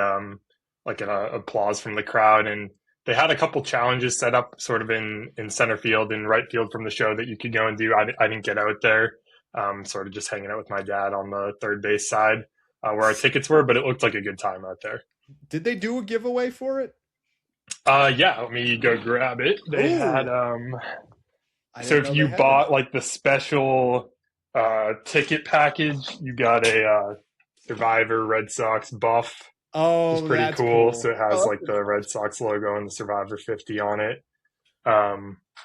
like an applause from the crowd. And they had a couple challenges set up, sort of in center field and right field from the show that you could go and do. I didn't get out there, sort of just hanging out with my dad on the third base side where our tickets were. But it looked like a good time out there. Did they do a giveaway for it? Yeah, let me go grab it. They had Ooh. I so didn't if know they you had bought any. like the special ticket package, you got a Survivor Red Sox buff, which is Oh, pretty that's cool. So cool. it has Oh, like the Red Sox logo and the Survivor 50 on it.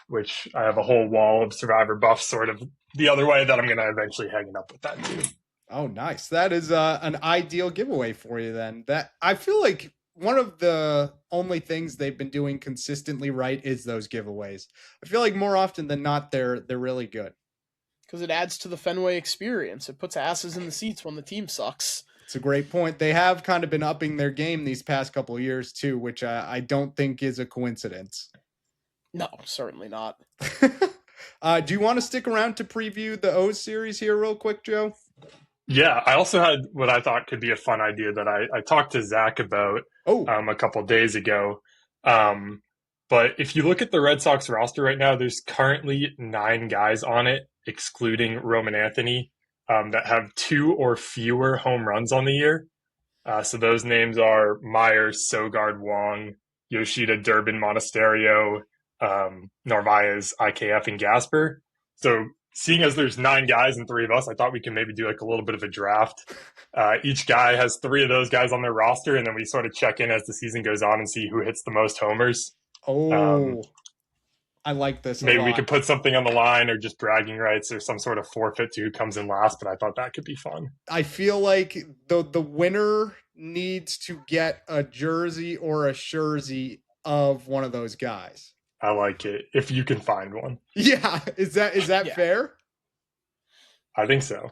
Which I have a whole wall of Survivor buffs sort of the other way that I'm going to eventually hang it up with that too. Oh, nice. That is an ideal giveaway for you then. That I feel like one of the only things they've been doing consistently right is those giveaways. I feel like more often than not they're really good. because it adds to the Fenway experience. It puts asses in the seats when the team sucks. It's a great point. They have kind of been upping their game these past couple of years too, which I don't think is a coincidence. No, certainly not. Do you want to stick around to preview the O's series here real quick, Joe? Yeah, I also had what I thought could be a fun idea that I talked to Zach about Oh, a couple days ago. But if you look at the Red Sox roster right now, there's currently 9 guys on it, excluding Roman Anthony, that have 2 or fewer home runs on the year. So those names are Myers, Sogard, Wong, Yoshida, Durbin, Monasterio, Narvaez, IKF, and Gasper. So seeing as there's 9 guys and 3 of us, I thought we could maybe do like a little bit of a draft. Each guy has 3 of those guys on their roster, and then we sort of check in as the season goes on and see who hits the most homers. I like this a Maybe lot. we could put something on the line or just bragging rights or some sort of forfeit to who comes in last, but I thought that could be fun. I feel like the winner needs to get a jersey or a Shirsey of one of those guys. I like it if you can find one. Yeah, is that Yeah. fair? I think so.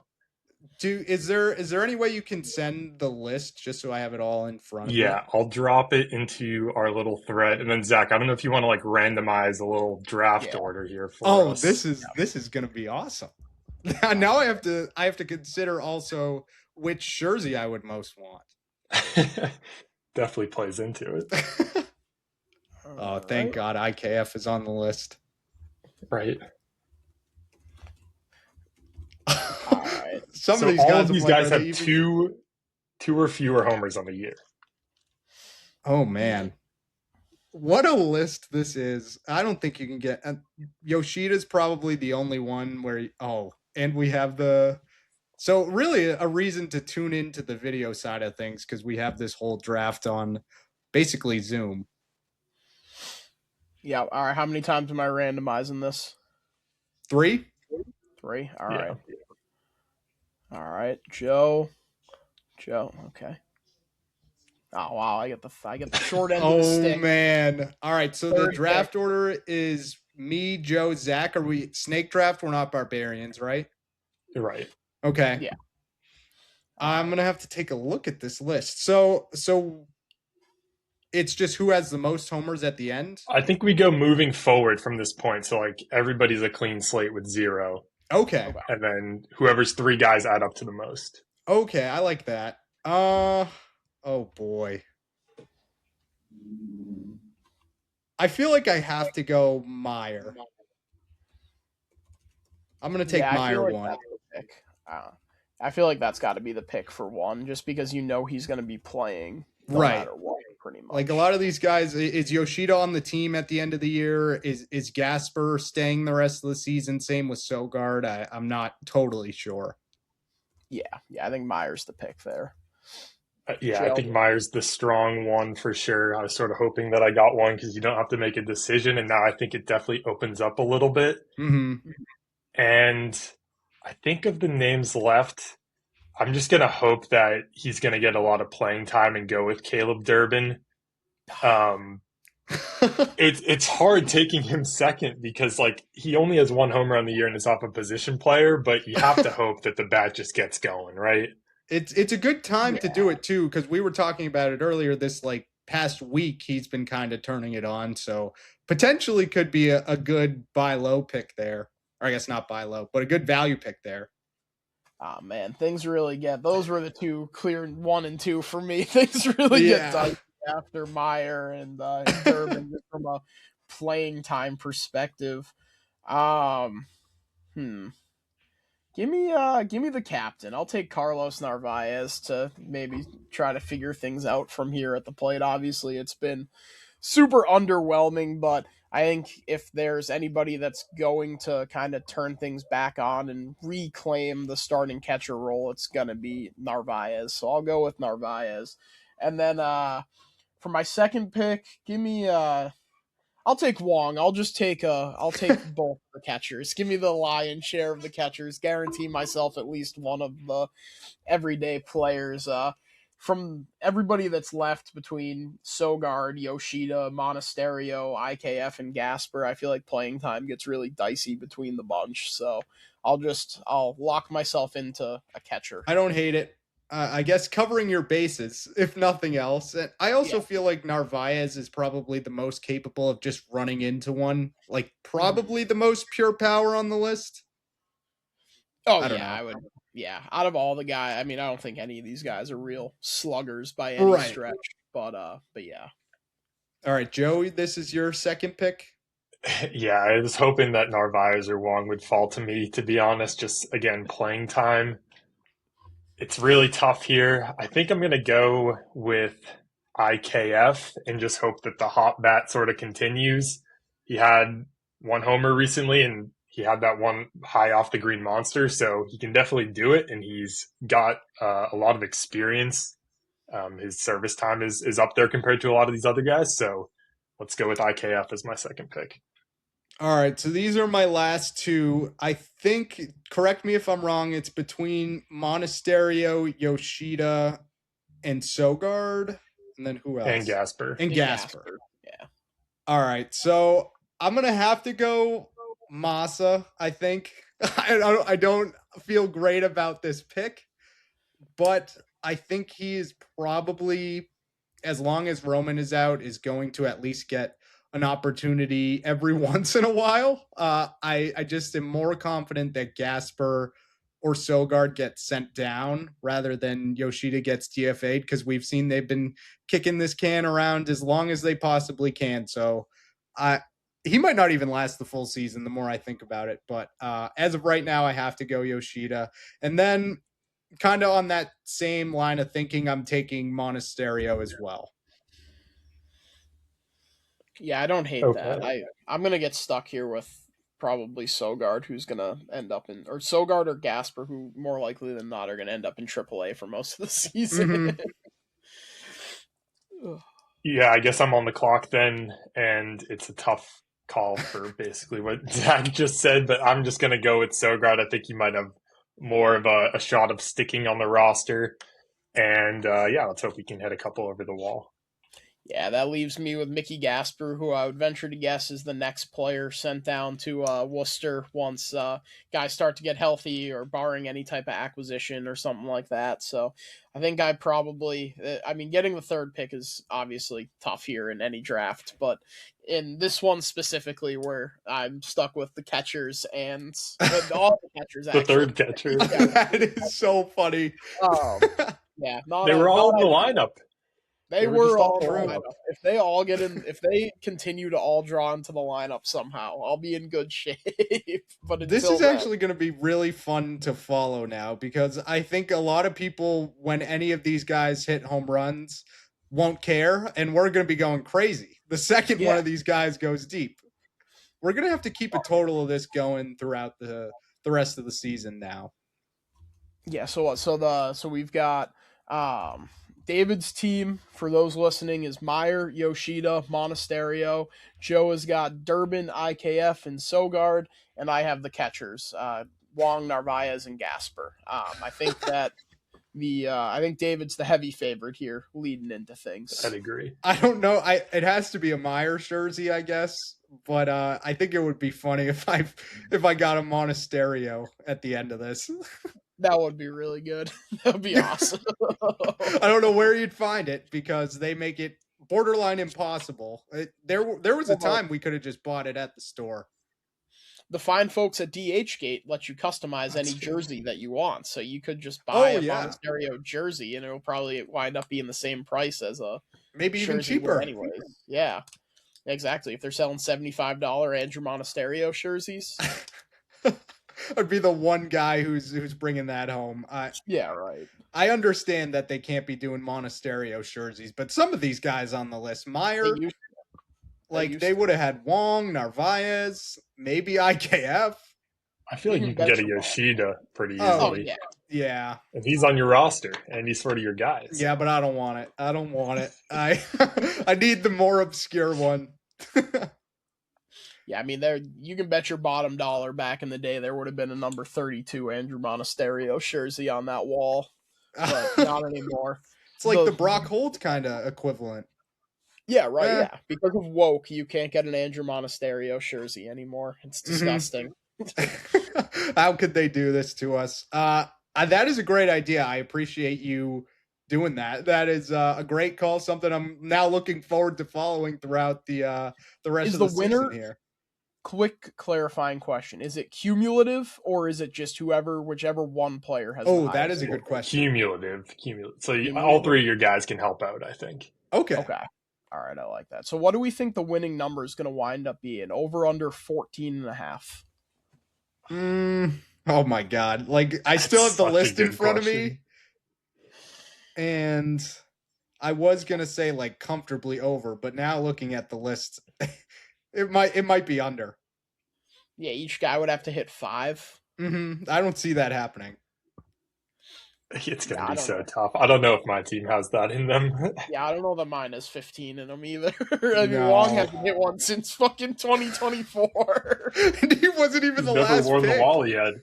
Is there any way you can send the list just so I have it all in front of me? Yeah, I'll drop it into our little thread, and then Zach, I don't know if you want to like randomize a little draft order here for us. this is gonna be awesome. Now I have to consider also which Shirsey I would most want. Definitely plays into it. Oh, thank God IKF is on the list. Right. All right. Some So of these all guys, of these guys have two or fewer homers on the year. Oh man, what a list this is! I don't think you can get Yoshida's probably the only one where. And we have so really a reason to tune into the video side of things because we have this whole draft on basically Zoom. Yeah. All right. How many times am I randomizing this? 3. 3. All right. All right. Joe. Okay. Oh wow! I get the short end of the stick. Oh man! All right. So the Third draft pick. order is me, Joe, Zach. Are we snake draft? We're not barbarians, right? You're right. Okay. Yeah. I'm gonna have to take a look at this list. So it's just who has the most homers at the end. I think we go moving forward from this point. So like everybody's a clean slate with 0. Okay. And then whoever's 3 guys add up to the most. Okay, I like that. Oh boy. I feel like I have to go Meyer. I'm gonna take Yeah, I Meyer feel like one. that's the pick. Uh, I feel like that's got to be the pick for one, just because you know he's going to be playing no Right. matter what, pretty much. Like a lot of these guys, is Yoshida on the team at the end of the year? Is Gasper staying the rest of the season? Same with Sogard. I'm not totally sure. Yeah, I think Meyer's the pick there. Yeah, I Joe? think Meyer's the strong one for sure. I was sort of hoping that I got one because you don't have to make a decision, and now I think it definitely opens up a little bit. Mm-hmm. And I think of the names left, I'm just gonna hope that he's gonna get a lot of playing time and go with Caleb Durbin. Um, it's hard taking him second because like he only has one homer on the year and is off a position player, but you have to hope that the bat just gets going, right? It's a good time to Yeah. do it too, because we were talking about it earlier. This like past week, he's been kind of turning it on, so potentially could be a good buy low pick there. Or I guess not buy low, but a good value pick there. Oh man, things really get. Those were the two clear 1 and 2 for me. Things really get dicey after Meyer and Durbin just from a playing time perspective. Hmm. Give me the captain. I'll take Carlos Narvaez to maybe try to figure things out from here at the plate. Obviously, it's been super underwhelming, but I think if there's anybody that's going to kind of turn things back on and reclaim the starting catcher role, it's going to be Narvaez. So I'll go with Narvaez. And then for my second pick, give me I'll take Wong. I'll take both the catchers. Give me the lion's share of the catchers. Guarantee myself at least one of the everyday players. From everybody that's left between Sogard, Yoshida, Monasterio, IKF, and Gasper, I feel like playing time gets really dicey between the bunch. So I'll lock myself into a catcher. I don't hate it. I guess covering your bases, if nothing else. And I also Yeah. feel like Narvaez is probably the most capable of just running into one. Like probably the most pure power on the list. Oh I don't yeah, know. I would. Yeah, out of all the guys, I mean, I don't think any of these guys are real sluggers by any Right. stretch. But yeah. All right, Joey, this is your second pick. Yeah, I was hoping that Narvaez or Wong would fall to me, to be honest. Just again, playing time. It's really tough here. I think I'm going to go with IKF and just hope that the hot bat sort of continues. He had one homer recently and he had that one high off the green monster, so he can definitely do it. And he's got a lot of experience. His service time is up there compared to a lot of these other guys. So let's go with IKF as my second pick. All right, so these are my last two. I think, correct me if I'm wrong, it's between Monasterio, Yoshida, and Sogard. And then who else? And Gasper. And Gasper. Yeah. All right, so I'm going to have to go Massa, I think. I don't feel great about this pick, but I think he is probably, as long as Roman is out, is going to at least get an opportunity every once in a while. I just am more confident that Gasper or Sogard gets sent down rather than Yoshida gets DFA'd, because we've seen they've been kicking this can around as long as they possibly can. So he might not even last the full season the more I think about it. But as of right now, I have to go Yoshida. And then kind of on that same line of thinking, I'm taking Monasterio as well. Yeah, I don't hate that. I'm gonna get stuck here with probably Sogard, who's gonna end up in, or Sogard or Gasper, who more likely than not are gonna end up in AAA for most of the season. Mm-hmm. Yeah, I guess I'm on the clock then, and it's a tough call for basically what Zach just said, but I'm just going to go with Sogard. I think he might have more of a shot of sticking on the roster. And yeah, let's hope we can hit a couple over the wall. Yeah, that leaves me with Mickey Gasper, who I would venture to guess is the next player sent down to Worcester once guys start to get healthy or barring any type of acquisition or something like that. So I think I probably, getting the third pick is obviously tough here in any draft, but in this one specifically where I'm stuck with the catchers and all the catchers, The actually. third catcher. That is so funny. Yeah, They were all in the lineup. They They were were just all all in the true. lineup. If they all get in, if they continue to all draw into the lineup somehow, I'll be in good shape. But This until is then, actually going to be really fun to follow now because I think a lot of people, when any of these guys hit home runs, won't care, and we're going to be going crazy the second one Yeah. of these guys goes deep. We're going to have to keep a total of this going throughout the rest of the season now. yeah. So what? So we've got David's team. For those listening, is Meyer, Yoshida, Monasterio. Joe has got Durbin, IKF, and Sogard, and I have the catchers: Wong, Narvaez, and Gasper. I think that I think David's the heavy favorite here, leading into things. I'd agree. I don't know. It has to be a Meyer jersey, I guess. But I think it would be funny if I got a Monasterio at the end of this. That would be really good. That would be awesome. I don't know where you'd find it because they make it borderline impossible. There was a time we could have just bought it at the store. The fine folks at DHgate let you customize any jersey that you want, so you could just buy a Monasterio jersey, and it'll probably wind up being the same price as a maybe even cheaper. Anyways, yeah, exactly. If they're selling $75 Andrew Monasterio jerseys. I'd be the one guy who's bringing that home. Yeah, right. I understand that they can't be doing Monasterio jerseys, but some of these guys on the list, Meyer, they would have had Wong, Narvaez, maybe IKF. I feel like you can get a Yoshida pretty easily. Oh, yeah. Yeah. And he's on your roster, and he's sort of your guy. So. Yeah, but I don't want it. I need the more obscure one. Yeah, I mean, you can bet your bottom dollar back in the day there would have been a number 32 Andrew Monasterio jersey on that wall, but not anymore. It's like the Brock Holt kind of equivalent. Yeah, right, yeah. Because of woke, you can't get an Andrew Monasterio jersey anymore. It's disgusting. How could they do this to us? That is a great idea. I appreciate you doing that. That is a great call. Something I'm now looking forward to following throughout the rest of the season here. Quick clarifying question: is it cumulative or is it just whichever one player has? Oh, that is a good question. Cumulative. So all three of your guys can help out, I think. Okay. All right, I like that. So what do we think the winning number is going to wind up being? Over under 14.5. Oh my God. I still have the list in front of me. And I was going to say comfortably over, but now looking at the list, it might be under. Yeah, each guy would have to hit 5. I don't see that happening. It's going to be so tough. I don't know if my team has that in them. Yeah, I don't know that mine has 15 in them either. I mean, Wong hasn't hit one since fucking 2024. And he wasn't even the last never worn pick. the Wally head.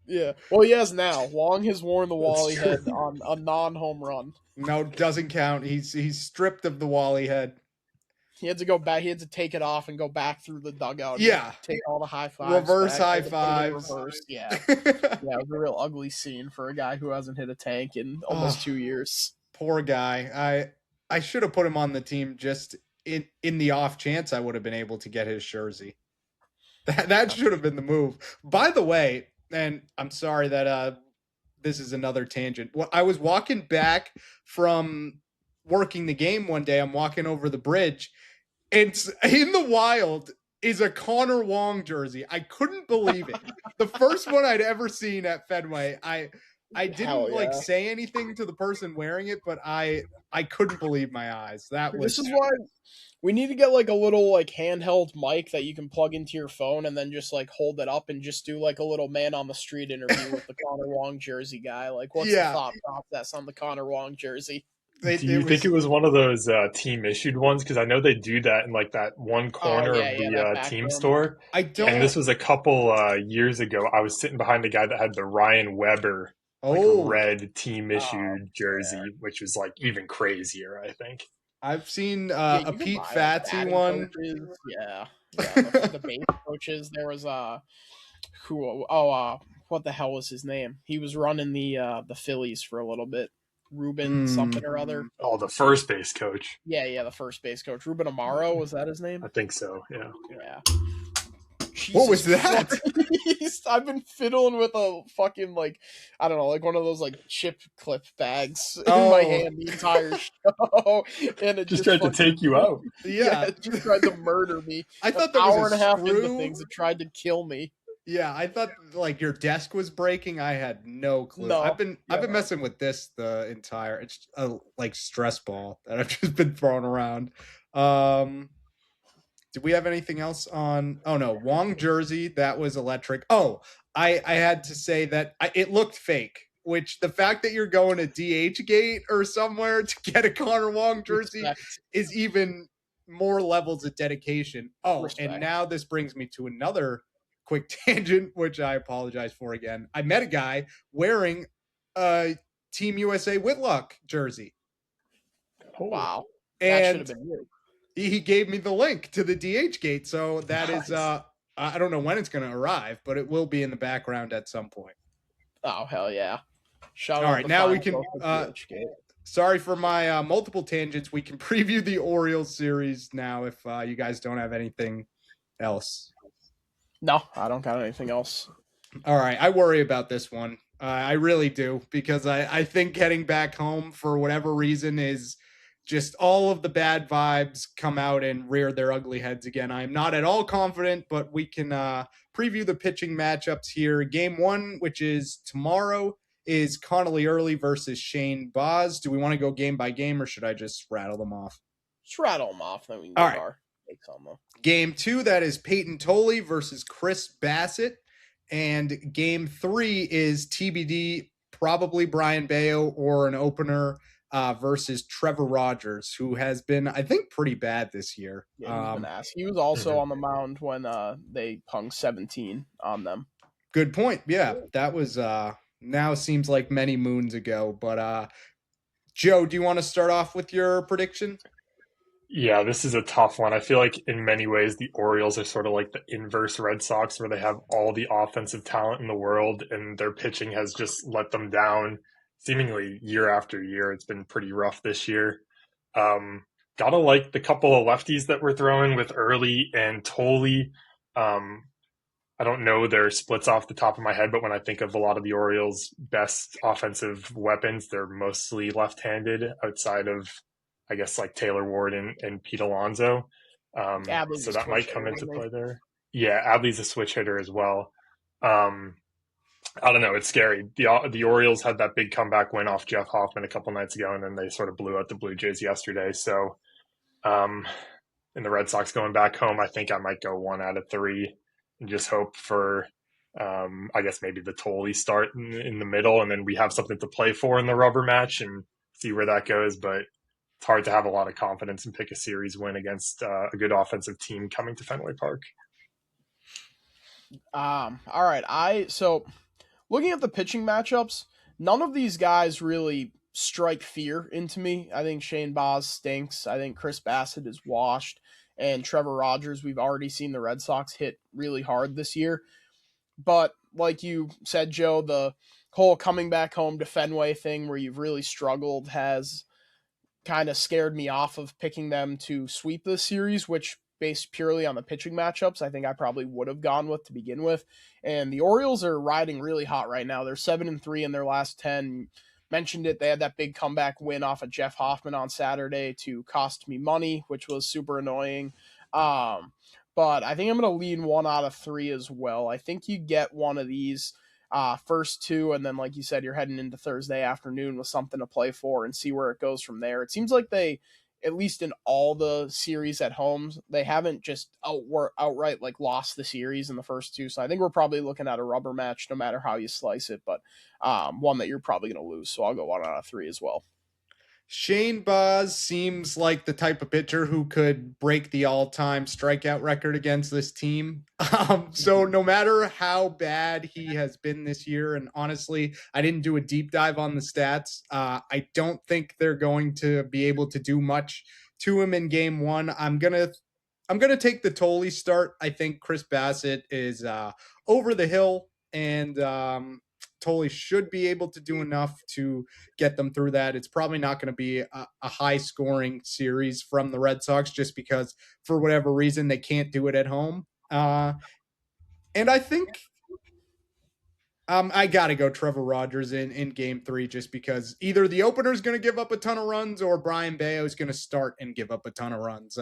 Yeah, well, he has now. Wong has worn the Wally head on a non-home run. No, doesn't count. He's stripped of the Wally head. He had to go back. He had to take it off and go back through the dugout. Yeah, take all the high fives. Reverse high fives. Yeah, it was a real ugly scene for a guy who hasn't hit a tank in almost 2 years. Poor guy. I should have put him on the team just in the off chance I would have been able to get his jersey. That should have been the move. By the way, and I'm sorry that this is another tangent. I was walking back from working the game one day. I'm walking over the bridge. It's in the wild is a Connor Wong jersey. I couldn't believe it. The first one I'd ever seen at Fenway. I didn't say anything to the person wearing it, but I couldn't believe my eyes. This is why we need to get a little handheld mic that you can plug into your phone and then just hold it up and just do a little man on the street interview with the Connor Wong jersey guy. What's the thought process on the Connor Wong jersey? Do you think it was one of those team issued ones? Because I know they do that in that one corner of the team store. I don't. And this was a couple years ago. I was sitting behind a guy that had the Ryan Weber red team issued jersey, which was even crazier, I think. I've seen Yeah, a you can Pete buy, like, Fatsi batting one. coaches. Yeah, the base coaches. There was what the hell was his name? He was running the Phillies for a little bit. Ruben something or other. Oh, the first base coach. Yeah, the first base coach. Ruben Amaro, was that his name? I think so. Yeah. Yeah. What was Jesus that? Christ. I've been fiddling with a fucking, like, I don't know, like one of those like chip clip bags in my hand the entire show, and it just tried to take you out. Yeah, it just tried to murder me. I thought An there was hour and a half into screw. things, it tried to kill me. Yeah, I thought like your desk was breaking. I had no clue. No. I've been messing with this the entire. It's a like stress ball that I've just been throwing around. Did we have anything else on? Oh no, Wong jersey, that was electric. Oh, I had to say that it looked fake. Which the fact that you're going to DH gate or somewhere to get a Connor Wong jersey Respect. is even more levels of dedication. Oh, Respect. and now this brings me to another quick tangent, which I apologize for again. I met a guy wearing a Team USA Whitlock jersey. Wow. And that should have been you. He gave me the link to the DH gate. So that Nice. is I don't know when it's going to arrive, but it will be in the background at some point. Oh, hell yeah. Shout All out right, the now we fine can folks at DH Gate. sorry for my multiple tangents. We can preview the Orioles series now if you guys don't have anything else. No, I don't got anything else. All right, I worry about this one. I really do, because I think heading back home for whatever reason is just all of the bad vibes come out and rear their ugly heads again. I'm not at all confident, but we can preview the pitching matchups here. Game 1, which is tomorrow, is Connolly Early versus Shane Boz. Do we want to go game by game, or should I just rattle them off? Just rattle them off, then we can All get right. our takes on them. Game 2, that is Peyton Tolley versus Chris Bassett. And game 3 is TBD, probably Brian Bayo or an opener versus Trevor Rogers, who has been, I think, pretty bad this year. Yeah, he's been ass. He was also on the mound when they hung 17 on them. Good point. Yeah, that was now seems like many moons ago. But Joe, do you want to start off with your prediction? Yeah, this is a tough one. I feel like in many ways the Orioles are sort of like the inverse Red Sox, where they have all the offensive talent in the world and their pitching has just let them down seemingly year after year. It's been pretty rough this year. Gotta like the couple of lefties that we're throwing with Early and Tolley. I don't know their splits off the top of my head, but when I think of a lot of the Orioles' best offensive weapons, they're mostly left-handed outside of, I guess, like Taylor Ward and Pete Alonso. So that might come into play there. Yeah, Adley's a switch hitter as well. I don't know. It's scary. The Orioles had that big comeback win off Jeff Hoffman a couple nights ago, and then they sort of blew out the Blue Jays yesterday. So in the Red Sox going back home, I think I might go 1 out of 3 and just hope for, I guess, maybe the Tolley start in the middle, and then we have something to play for in the rubber match and see where that goes. But it's hard to have a lot of confidence and pick a series win against a good offensive team coming to Fenway Park. All right. So looking at the pitching matchups, none of these guys really strike fear into me. I think Shane Boz stinks. I think Chris Bassett is washed. And Trevor Rogers, we've already seen the Red Sox hit really hard this year. But like you said, Joe, the whole coming back home to Fenway thing where you've really struggled has kind of scared me off of picking them to sweep this series, which based purely on the pitching matchups, I think I probably would have gone with to begin with. And the Orioles are riding really hot right now. They're 7-3 in their last 10. Mentioned it. They had that big comeback win off of Jeff Hoffman on Saturday to cost me money, which was super annoying. But I think I'm going to lean 1 out of 3 as well. I think you get one of these first 2, and then, like you said, you're heading into Thursday afternoon with something to play for and see where it goes from there. It seems like they, at least in all the series at home, they haven't just outright like lost the series in the first 2. So I think we're probably looking at a rubber match no matter how you slice it, but one that you're probably going to lose. So I'll go 1 out of 3 as well. Shane Boz seems like the type of pitcher who could break the all-time strikeout record against this team. So no matter how bad he has been this year, and honestly, I didn't do a deep dive on the stats, I don't think they're going to be able to do much to him in game one. I'm gonna take the Tolley start. I think Chris Bassett is over the hill, and Tolley should be able to do enough to get them through that. It's probably not going to be a high scoring series from the Red Sox, just because for whatever reason they can't do it at home. And I think I got to go Trevor Rogers in game three, just because either the opener is going to give up a ton of runs or Brian Bayo is going to start and give up a ton of runs.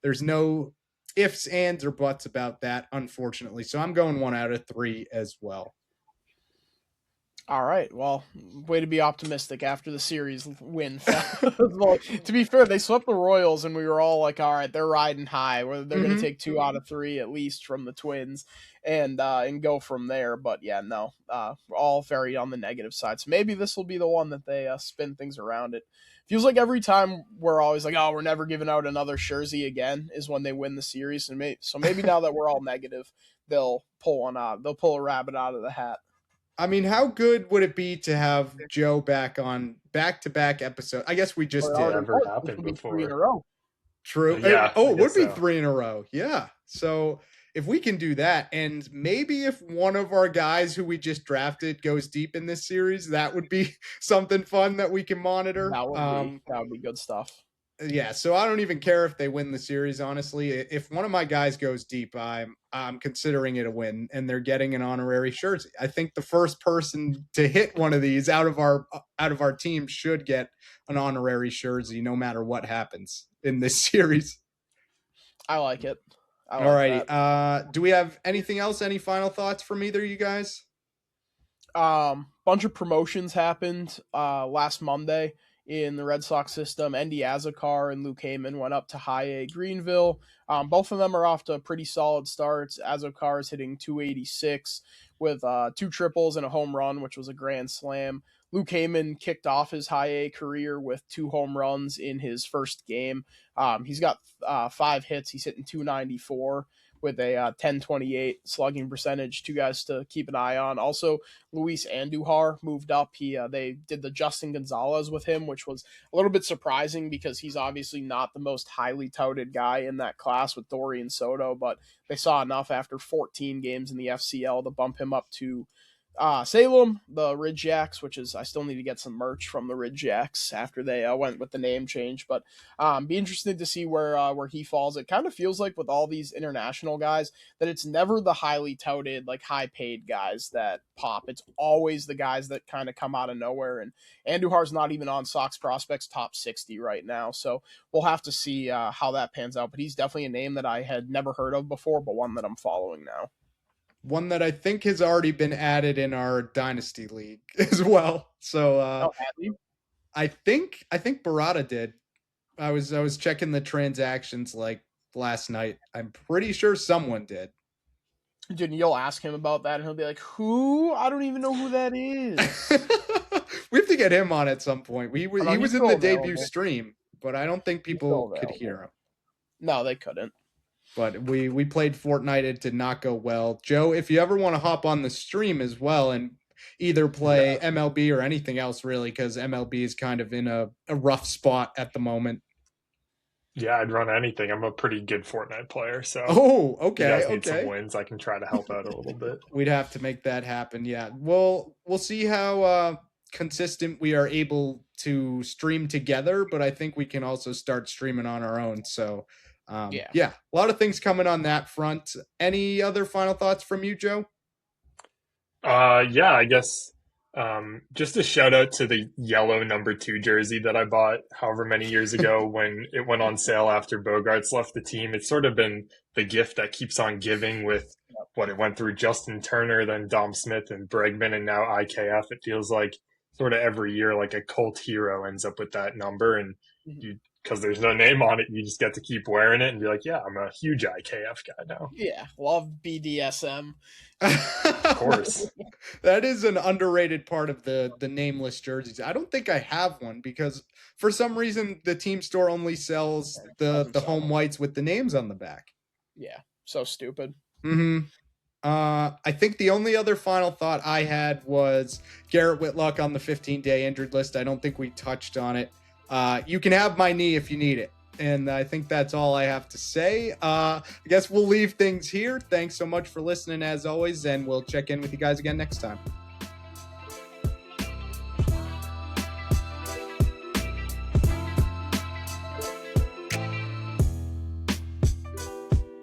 There's no ifs, ands, or buts about that, unfortunately. So I'm going 1 out of 3 as well. All right. Well, way to be optimistic after the series win. Well, to be fair, they swept the Royals, and we were all like, all right, they're riding high. They're going to take 2 out of 3 at least from the Twins and go from there. But yeah, no, all very on the negative side. So maybe this will be the one that they spin things around. It feels like every time we're always like, oh, we're never giving out another Shirsey again is when they win the series. And so maybe now that we're all negative, they'll pull one out. They'll pull a rabbit out of the hat. I mean, how good would it be to have Joe back on back-to-back episode? I guess we just did. Never happened before. 3 in a row. True. Yeah, it would be 3 in a row. Yeah. So if we can do that, and maybe if one of our guys who we just drafted goes deep in this series, that would be something fun that we can monitor. That would be good stuff. Yeah, so I don't even care if they win the series, honestly. If one of my guys goes deep, I'm considering it a win, and they're getting an honorary Shirsey. I think the first person to hit one of these out of our team should get an honorary Shirsey, no matter what happens in this series. I like it. Alrighty. Do we have anything else? Any final thoughts from either of you guys? Bunch of promotions happened last Monday in the Red Sox system. Endy Azokar and Luke Heyman went up to High A Greenville. Both of them are off to pretty solid starts. Azokar is hitting 286 with 2 triples and a home run, which was a grand slam. Luke Heyman kicked off his High A career with 2 home runs in his first game. He's got 5 hits. He's hitting 294 with a 1028 slugging percentage. 2 guys to keep an eye on. Also, Luis Andujar moved up. They did the Justin Gonzalez with him, which was a little bit surprising because he's obviously not the most highly touted guy in that class with Dorian Soto, but they saw enough after 14 games in the FCL to bump him up to Salem, the Ridge Jacks, which is, I still need to get some merch from the Ridge Jacks after they went with the name change, but be interested to see where he falls. It kind of feels like with all these international guys that it's never the highly touted, like high paid guys that pop. It's always the guys that kind of come out of nowhere, and Andujar's not even on Sox Prospects top 60 right now, so we'll have to see how that pans out, but he's definitely a name that I had never heard of before, but one that I'm following now. One that I think has already been added in our Dynasty League as well. So I think Barada did. I was checking the transactions like last night. I'm pretty sure someone did. Dude, you'll ask him about that, and he'll be like, "Who? I don't even know who that is." We have to get him on at some point. He was in the debut stream, but I don't think people could hear him. No, they couldn't. But we played Fortnite. It did not go well. Joe, if you ever want to hop on the stream as well and either play MLB or anything else, really, because MLB is kind of in a rough spot at the moment. Yeah, I'd run anything. I'm a pretty good Fortnite player, so okay. You guys need some wins. I can try to help out a little bit. We'd have to make that happen. Yeah, we'll see how consistent we are able to stream together, but I think we can also start streaming on our own. So. A lot of things coming on that front. Any other final thoughts from you, Joe? I guess just a shout out to the yellow number 2 jersey that I bought however many years ago when it went on sale after Bogarts left the team. It's sort of been the gift that keeps on giving with what it went through Justin Turner, then Dom Smith and Bregman, and now IKF. It feels like sort of every year like a cult hero ends up with that number, and because there's no name on it, you just get to keep wearing it and be like, yeah, I'm a huge IKF guy now. Yeah, love BDSM. Of course. That is an underrated part of the nameless jerseys. I don't think I have one because for some reason the team store only sells the home whites with the names on the back. Yeah, so stupid. I think the only other final thought I had was Garrett Whitlock on the 15-day injured list. I don't think we touched on it. You can have my knee if you need it. And I think that's all I have to say. I guess we'll leave things here. Thanks so much for listening as always, and we'll check in with you guys again next time.